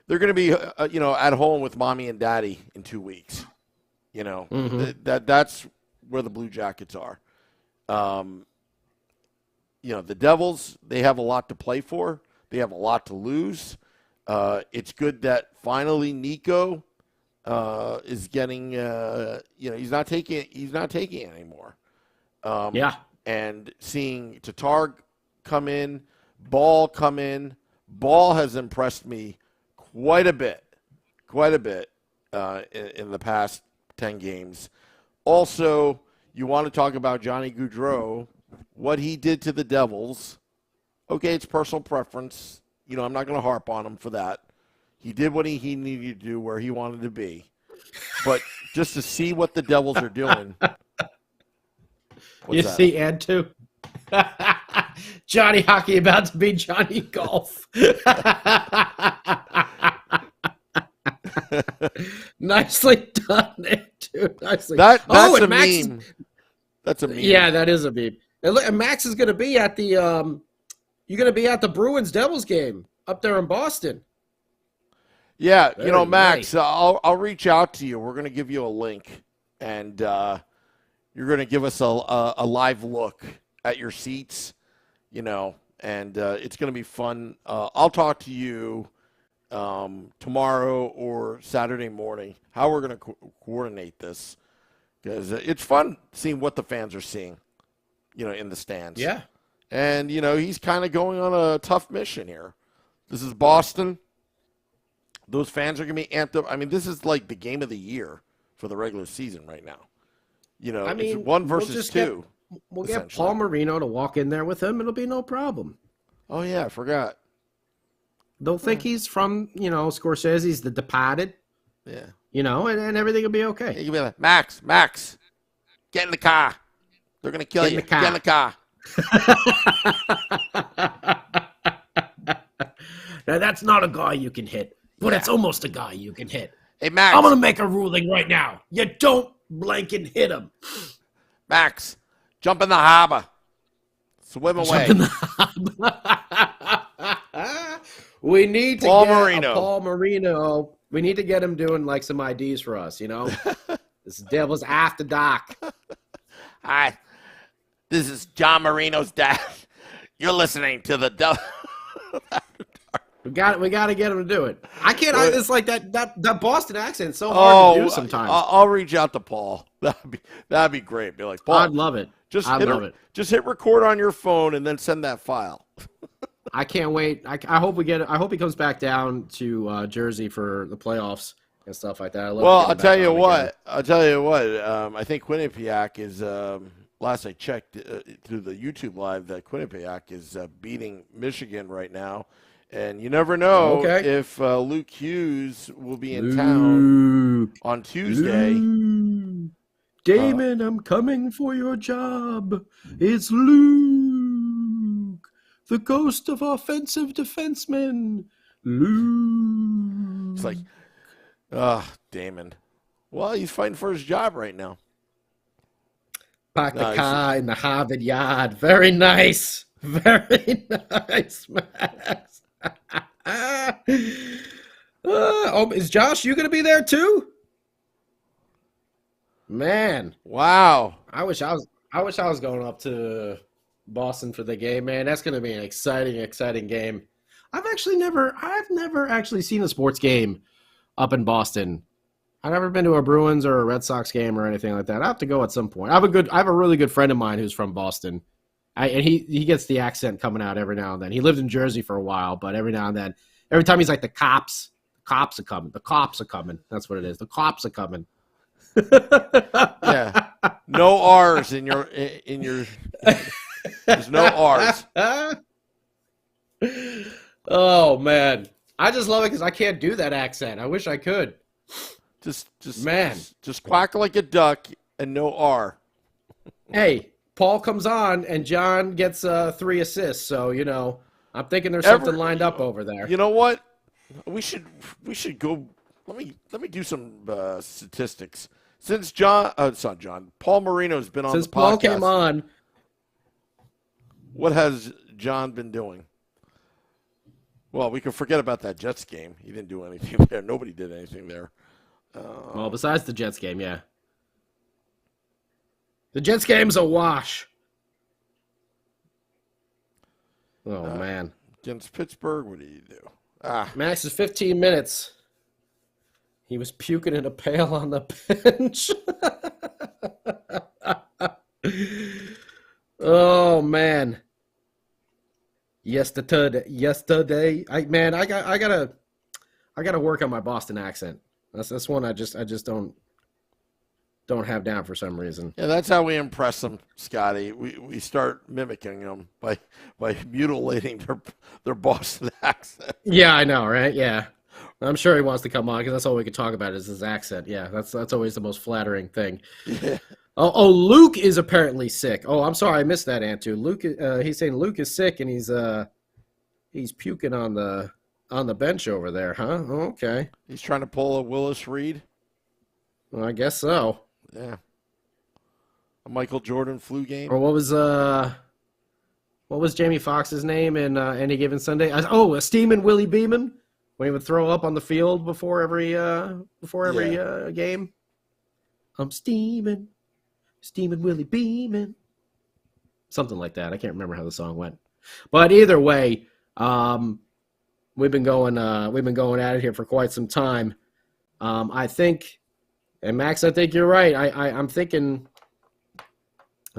at home with mommy and daddy in 2 weeks. That's where the Blue Jackets are. The Devils, they have a lot to play for. They have a lot to lose. It's good that finally Nico is getting. He's not taking it anymore. And seeing Tatar come in, Ball come in. Ball has impressed me quite a bit in the past 10 games. Also, you want to talk about Johnny Gaudreau, what he did to the Devils. Okay, it's personal preference. I'm not going to harp on him for that. He did what he needed to do where he wanted to be. But just to see what the Devils are doing. See, add to Johnny Hockey about to be Johnny Golf. Nicely done, dude. Nicely. That's a meme. That's a meme. Yeah, that is a meme. And Max is going to be at the you're going to be at the Bruins Devils game up there in Boston. Yeah, Max, I'll reach out to you. We're going to give you a link, and you're going to give us a live look at your seats, and it's going to be fun. I'll talk to you tomorrow or Saturday morning how we're going to coordinate this, because it's fun seeing what the fans are seeing, in the stands. Yeah. And, he's kind of going on a tough mission here. This is Boston. Those fans are going to be amped up. I mean, this is like the game of the year for the regular season right now. It's 1 versus 2. We'll get Paul Marino to walk in there with him. It'll be no problem. Oh, yeah, I forgot. They'll think he's from, Scorsese's The Departed. Yeah. And everything will be okay. You'll be like, Max, get in the car. They're going to kill you. Get in the car. Now, that's not a guy you can hit, but it's almost a guy you can hit. Hey, Max. I'm going to make a ruling right now. You don't blanket hit him. Max, jump in the harbor. Swim away. We need to Paul get Marino. Paul Marino. We need to get him doing like some IDs for us, This is Devil's After Dark. Hi, this is John Marino's dad. You're listening to the Devil. We got to get him to do it. I can't. It's like that Boston accent. It's so hard to do sometimes. I'll reach out to Paul. That'd be great. Be like, Paul, I'd love it. Just hit record on your phone and then send that file. I can't wait. I hope we get it. I hope he comes back down to Jersey for the playoffs and stuff like that. I'll tell you what. I think Quinnipiac is last I checked through the YouTube live, that Quinnipiac is beating Michigan right now. And you never know if Luke Hughes will be in town on Tuesday. Damon, I'm coming for your job. It's Luke, the ghost of offensive defenseman. Luke. It's like, Damon. Well, he's fighting for his job right now. Park the car in the Harvard yard. Very nice. Very nice, Max. Is Josh, you going to be there too? Man. Wow. I wish I was going up to Boston for the game, man. That's going to be an exciting game. I've never actually seen a sports game up in Boston. I've never been to a Bruins or a Red Sox game or anything like that. I have to go at some point. I have a really good friend of mine who's from Boston. And he gets the accent coming out every now and then. He lived in Jersey for a while, but every now and then, every time he's like, the cops are coming. The cops are coming. That's what it is. The cops are coming. Yeah. No R's in your there's no R's. Oh man. I just love it because I can't do that accent. I wish I could. Just quack like a duck and no R. Hey, Paul comes on and John gets 3 assists. So, I'm thinking there's something lined up over there. You know what? We should go. Let me do some statistics. Since Paul Marino's been on the podcast. Since Paul came on. What has John been doing? Well, we can forget about that Jets game. He didn't do anything there. Nobody did anything there. Well, besides the Jets game, yeah. The Jets game's a wash. Oh, man. Against Pittsburgh, what do you do? Max is 15 minutes. He was puking in a pail on the bench. Oh, man. Yesterday. I gotta work on my Boston accent. That's one I just don't have down for some reason. Yeah, that's how we impress them, Scotty. We start mimicking them by mutilating their Boston accent. Yeah, I know, right? Yeah, I'm sure he wants to come on because that's all we can talk about is his accent. Yeah, that's always the most flattering thing. Yeah. Oh, Luke is apparently sick. Oh, I'm sorry, I missed that, Antu. Luke, he's saying Luke is sick and he's puking on the bench over there, huh? Oh, okay. He's trying to pull a Willis Reed. Well, I guess so. Yeah. A Michael Jordan flu game. Or what was Jamie Foxx's name in Any Given Sunday? Steamin' Willie Beeman when he would throw up on the field before every game. I'm steaming Willie Beeman. Something like that. I can't remember how the song went. But either way, we've been going at it here for quite some time. I think, and Max, I think you're right. I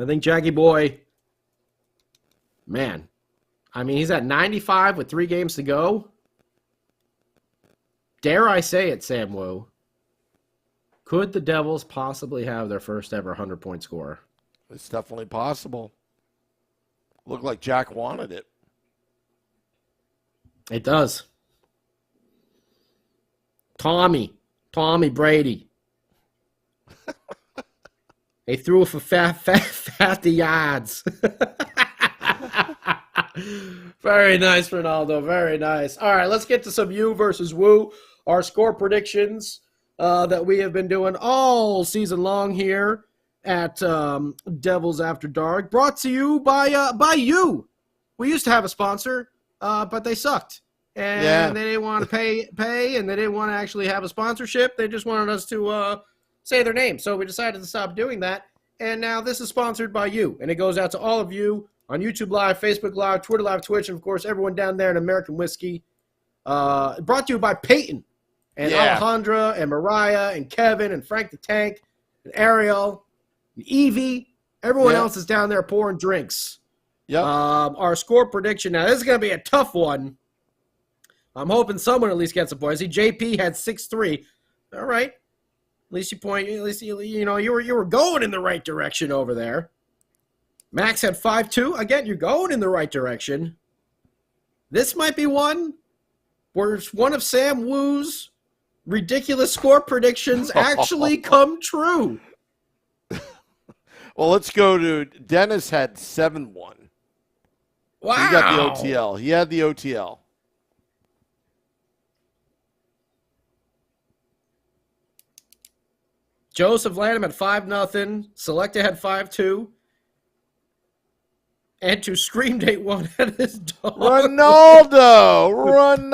think Jackie Boy, man, I mean, he's at 95 with 3 games to go. Dare I say it, Sam Wu? Could the Devils possibly have their first ever 100-point scorer? It's definitely possible. Looked like Jack wanted it. It does. Tommy Brady. They threw it for 50 yards. Very nice, Ronaldo. Very nice. All right, let's get to some you versus Woo. Our score predictions that we have been doing all season long here at Devils After Dark. Brought to you by you. We used to have a sponsor, but they sucked. And they didn't want to pay, and they didn't want to actually have a sponsorship. They just wanted us to say their name. So we decided to stop doing that. And now this is sponsored by you. And it goes out to all of you on YouTube Live, Facebook Live, Twitter Live, Twitch, and, of course, everyone down there in American Whiskey. Brought to you by Peyton and Alejandra and Mariah and Kevin and Frank the Tank and Ariel and Evie. Everyone else is down there pouring drinks. Yep. Our score prediction. Now, this is going to be a tough one. I'm hoping someone at least gets a point. See, JP had 6-3. All right. At least you were going in the right direction over there. Max had 5-2. Again, you're going in the right direction. This might be one where one of Sam Woo's ridiculous score predictions actually come true. Well, let's go to Dennis had 7-1. Wow. He got the OTL. He had the OTL. Joseph Lanham had 5-0. Selecta had 5-2. And to Scream Date 1 had his dog. Ronaldo.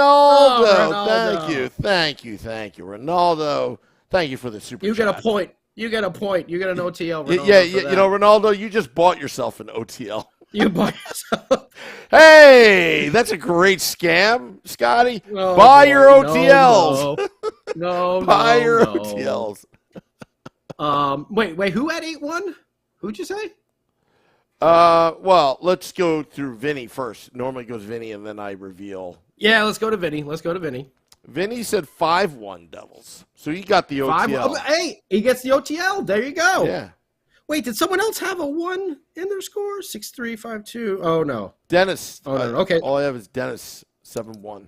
Oh, Thank you. Ronaldo, thank you for the super You chat. get a point. You get an OTL. Ronaldo, Yeah, you know, Ronaldo, you just bought yourself an OTL. You buy yourself. Hey, that's a great scam, Scotty. Oh, Buy boy. your OTLs. No. Buy your OTLs. Wait, who had 8-1? Who'd you say? Well, let's go through Vinny first. Normally goes Vinny, and then I reveal. Yeah, let's go to Vinny. Vinny said 5-1 Devils. So he got the OTL. Hey, he gets the OTL. There you go. Yeah. Wait, did someone else have a 1 in their score? 6-3, 5-2. Oh, no. Dennis. Oh, no. Okay. All I have is Dennis 7-1.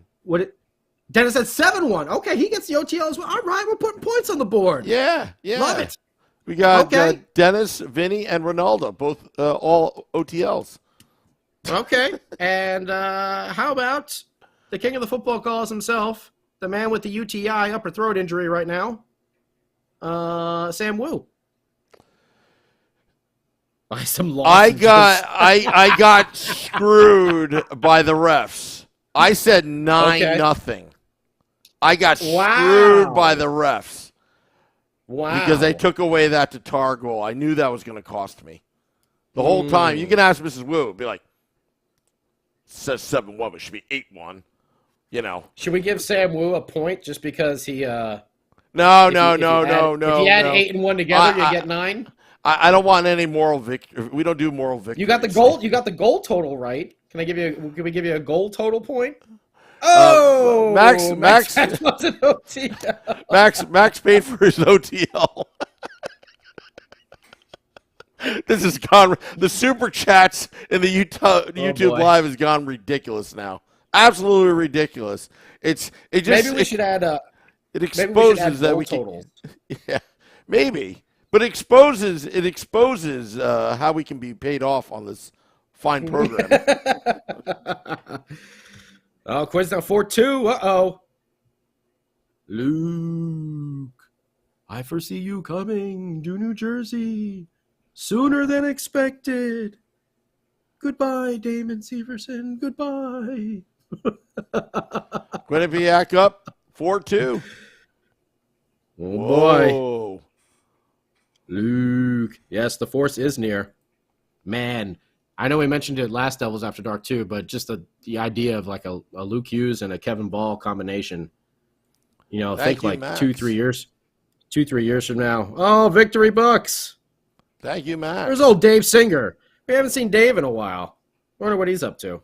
Dennis had 7-1. Okay, he gets the OTL as well. All right, we're putting points on the board. Yeah. Love it. We got Okay. Dennis, Vinny, and Ronaldo, both all OTLs. Okay. And how about the king of the football calls himself, the man with the UTI, upper throat injury right now, Sam Wu. By some lozenges. I got screwed by the refs. I said 9-0. I got screwed by the refs. Wow. Because they took away that Tatar goal. I knew that was going to cost me. The whole time. You can ask Mrs. Wu. Be like, says 7-1, but it should be 8-1. You know. Should we give Sam Wu a point just because he No. If you add 8 and 1 together, you get 9? I don't want any moral victory. We don't do moral victory. You got the goal total right. Can we give you a goal total point? Oh, Max was an OTL. Max paid for his OTL. This has gone. The super chats in the YouTube live has gone ridiculous now. Absolutely ridiculous. Maybe we should add. It exposes that we totals. Yeah, maybe, but it exposes how we can be paid off on this fine program. Oh, Quiz now 4-2. Uh-oh. Luke, I foresee you coming to New Jersey sooner than expected. Goodbye, Damon Severson. Goodbye. Quinnipiac up 4-2. Oh, boy. Whoa. Luke. Yes, the force is near. Man, I know we mentioned it last Devils After Dark too, but just the idea of like a Luke Hughes and a Kevin Ball combination. You know, think like Max. 2-3 years. 2-3 years from now. Oh, victory Bucks. Thank you, Max. There's old Dave Singer. We haven't seen Dave in a while. Wonder what he's up to.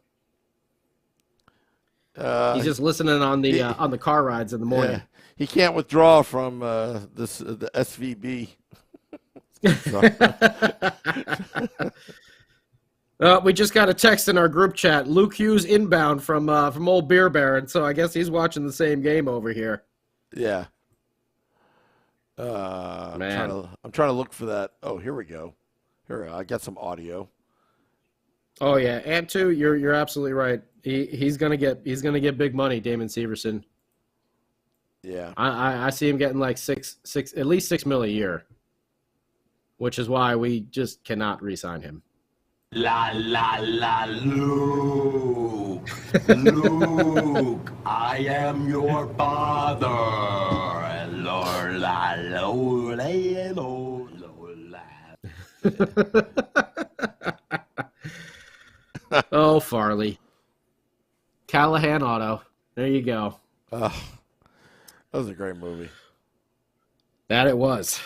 He's just listening on the car rides in the morning. Yeah, he can't withdraw from the SVB. We just got a text in our group chat. Luke Hughes inbound from old Beer Baron, so I guess he's watching the same game over here. Yeah. Man. I'm trying to look for that. Oh, here we go. Here, I got some audio. Oh yeah, and two, you're absolutely right. He's gonna get big money, Damon Severson. Yeah. I see him getting like at least $6 million a year, which is why we just cannot re-sign him. La la la, Luke, Luke, I am your father. Lo la lo la lo la. Oh, Farley. Callahan Auto. There you go. That was a great movie. That it was.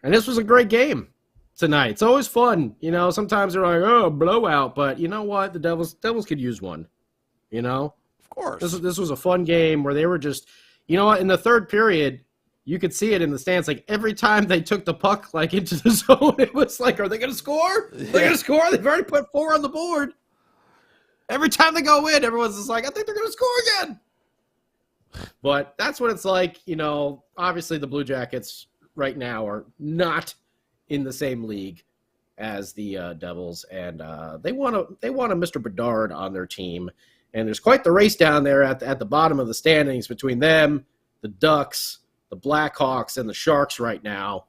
And this was a great game tonight. It's always fun. You know, sometimes they're like, oh, blowout. But you know what? The Devils could use one. You know? Of course. This was a fun game where they were just, you know what? In the third period, you could see it in the stands. Like every time they took the puck like into the zone, it was like, are they going to score? They're going to score. They've already put 4 on the board. Every time they go in, everyone's just like, I think they're going to score again. But that's what it's like. You know, obviously the Blue Jackets right now are not in the same league as the Devils, and they want a Mr. Bedard on their team. And there's quite the race down there at the bottom of the standings between them, the Ducks, the Blackhawks, and the Sharks right now.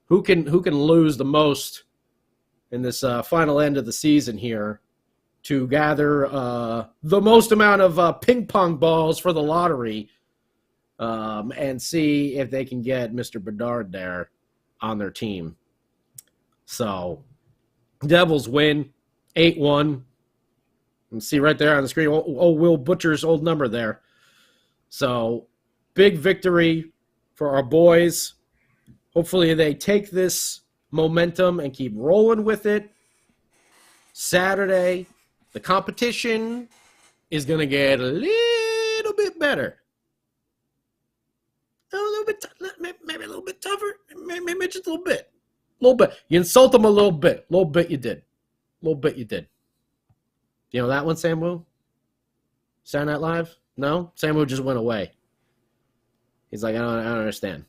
Who can lose the most in this final end of the season here to gather the most amount of ping pong balls for the lottery and see if they can get Mr. Bedard there on their team. So, Devils win 8-1. And see right there on the screen, old Will Butcher's old number there. So, big victory for our boys. Hopefully they take this momentum and keep rolling with it. Saturday, the competition is going to get a little bit better. Maybe a little bit tougher. Maybe just a little bit. A little bit. You insult them a little bit. A little bit you did. A little bit you did. You know that one, Sam Wu? Saturday Night Live? No? Sam Wu just went away. He's like, I don't understand.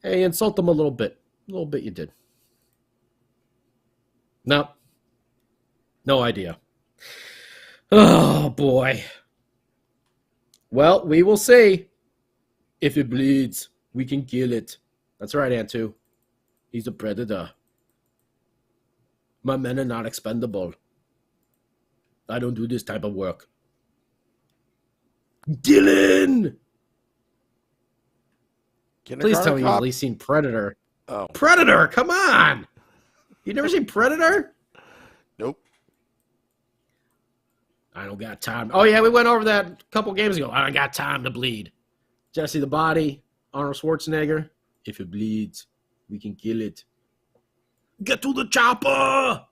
Hey, insult them a little bit. A little bit you did. No. No idea. Oh, boy. Well, we will see. If it bleeds, we can kill it. That's right, Antu. He's a predator. My men are not expendable. I don't do this type of work. Dylan! Please tell me you've at least seen Predator. Oh. Predator, come on! You never seen Predator? Nope. I don't got time. Oh, yeah, we went over that a couple games ago. I don't got time to bleed. Jesse the Body, Arnold Schwarzenegger. If it bleeds, we can kill it. Get to the chopper!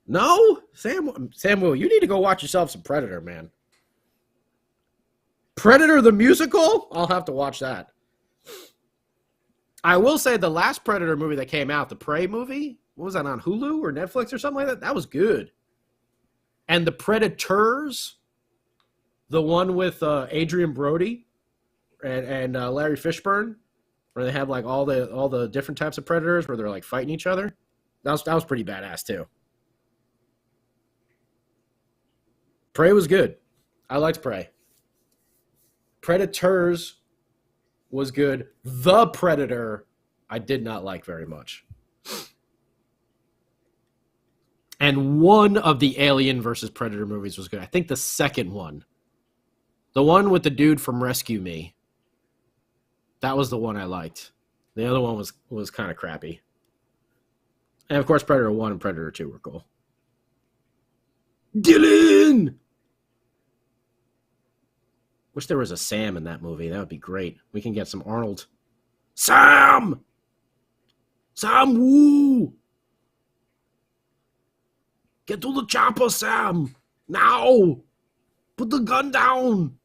No? Samuel, you need to go watch yourself some Predator, man. Predator the musical? I'll have to watch that. I will say the last Predator movie that came out, the Prey movie, what was that, on Hulu or Netflix or something like that? That was good. And the Predators, the one with Adrian Brody and Larry Fishburne, where they have like all the different types of predators where they're like fighting each other. That was pretty badass too. Prey was good. I liked Prey. Predators was good. The Predator, I did not like very much. And one of the Alien versus Predator movies was good. I think the second one. The one with the dude from Rescue Me. That was the one I liked. The other one was kind of crappy. And of course, Predator 1 and Predator 2 were cool. Dylan! Wish there was a Sam in that movie. That would be great. We can get some Arnold. Sam! Sam Woo! Get to the chopper, Sam! Now! Put the gun down!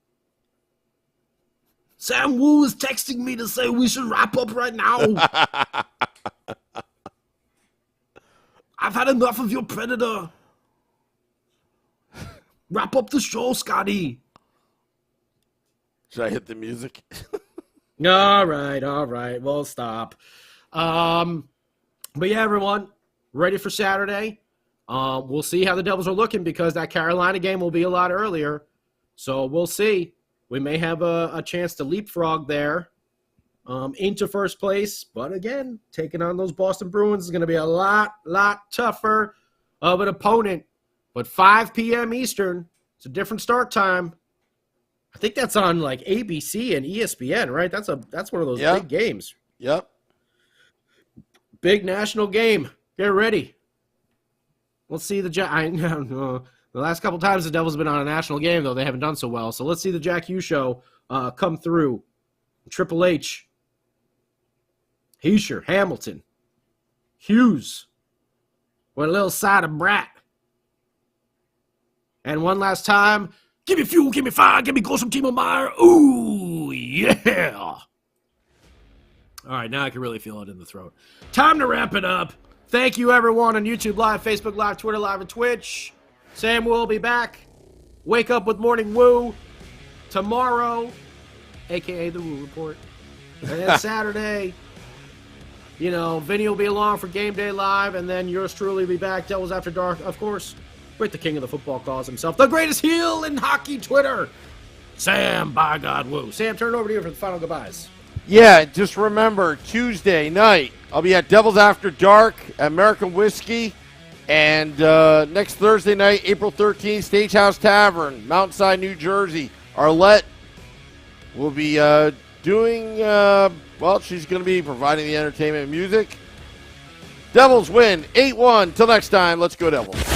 Sam Woo is texting me to say we should wrap up right now. I've had enough of your Predator. Wrap up the show, Scotty. Should I hit the music? All right. We'll stop. But yeah, everyone, ready for Saturday. We'll see how the Devils are looking because that Carolina game will be a lot earlier. So we'll see. We may have a chance to leapfrog there into first place. But again, taking on those Boston Bruins is going to be a lot tougher of an opponent. But 5 p.m. Eastern, it's a different start time. I think that's on like ABC and ESPN, right? That's one of those big games. Yep. Big national game. Get ready. Let's see the last couple times the Devils have been on a national game, though, they haven't done so well. So let's see the Jack Hughes show come through. Triple H. Heischer, Hamilton. Hughes. With a little side of brat. And one last time, give me fuel, give me fire, give me Ghost from Timo Meyer. Ooh, yeah. All right, now I can really feel it in the throat. Time to wrap it up. Thank you, everyone, on YouTube Live, Facebook Live, Twitter Live, and Twitch. Sam will be back. Wake up with Morning Woo tomorrow, a.k.a. the Woo Report. And then Saturday, Vinny will be along for Game Day Live, and then yours truly will be back, Devils After Dark, of course, with the king of the football calls himself, the greatest heel in hockey Twitter, Sam, by God, Woo. Sam, turn it over to you for the final goodbyes. Yeah, just remember, Tuesday night, I'll be at Devils After Dark, American Whiskey, and next Thursday night, April 13th, Stagehouse Tavern, Mountainside, New Jersey. Arlette will be doing, she's going to be providing the entertainment and music. Devils win 8-1. Till next time, let's go Devils.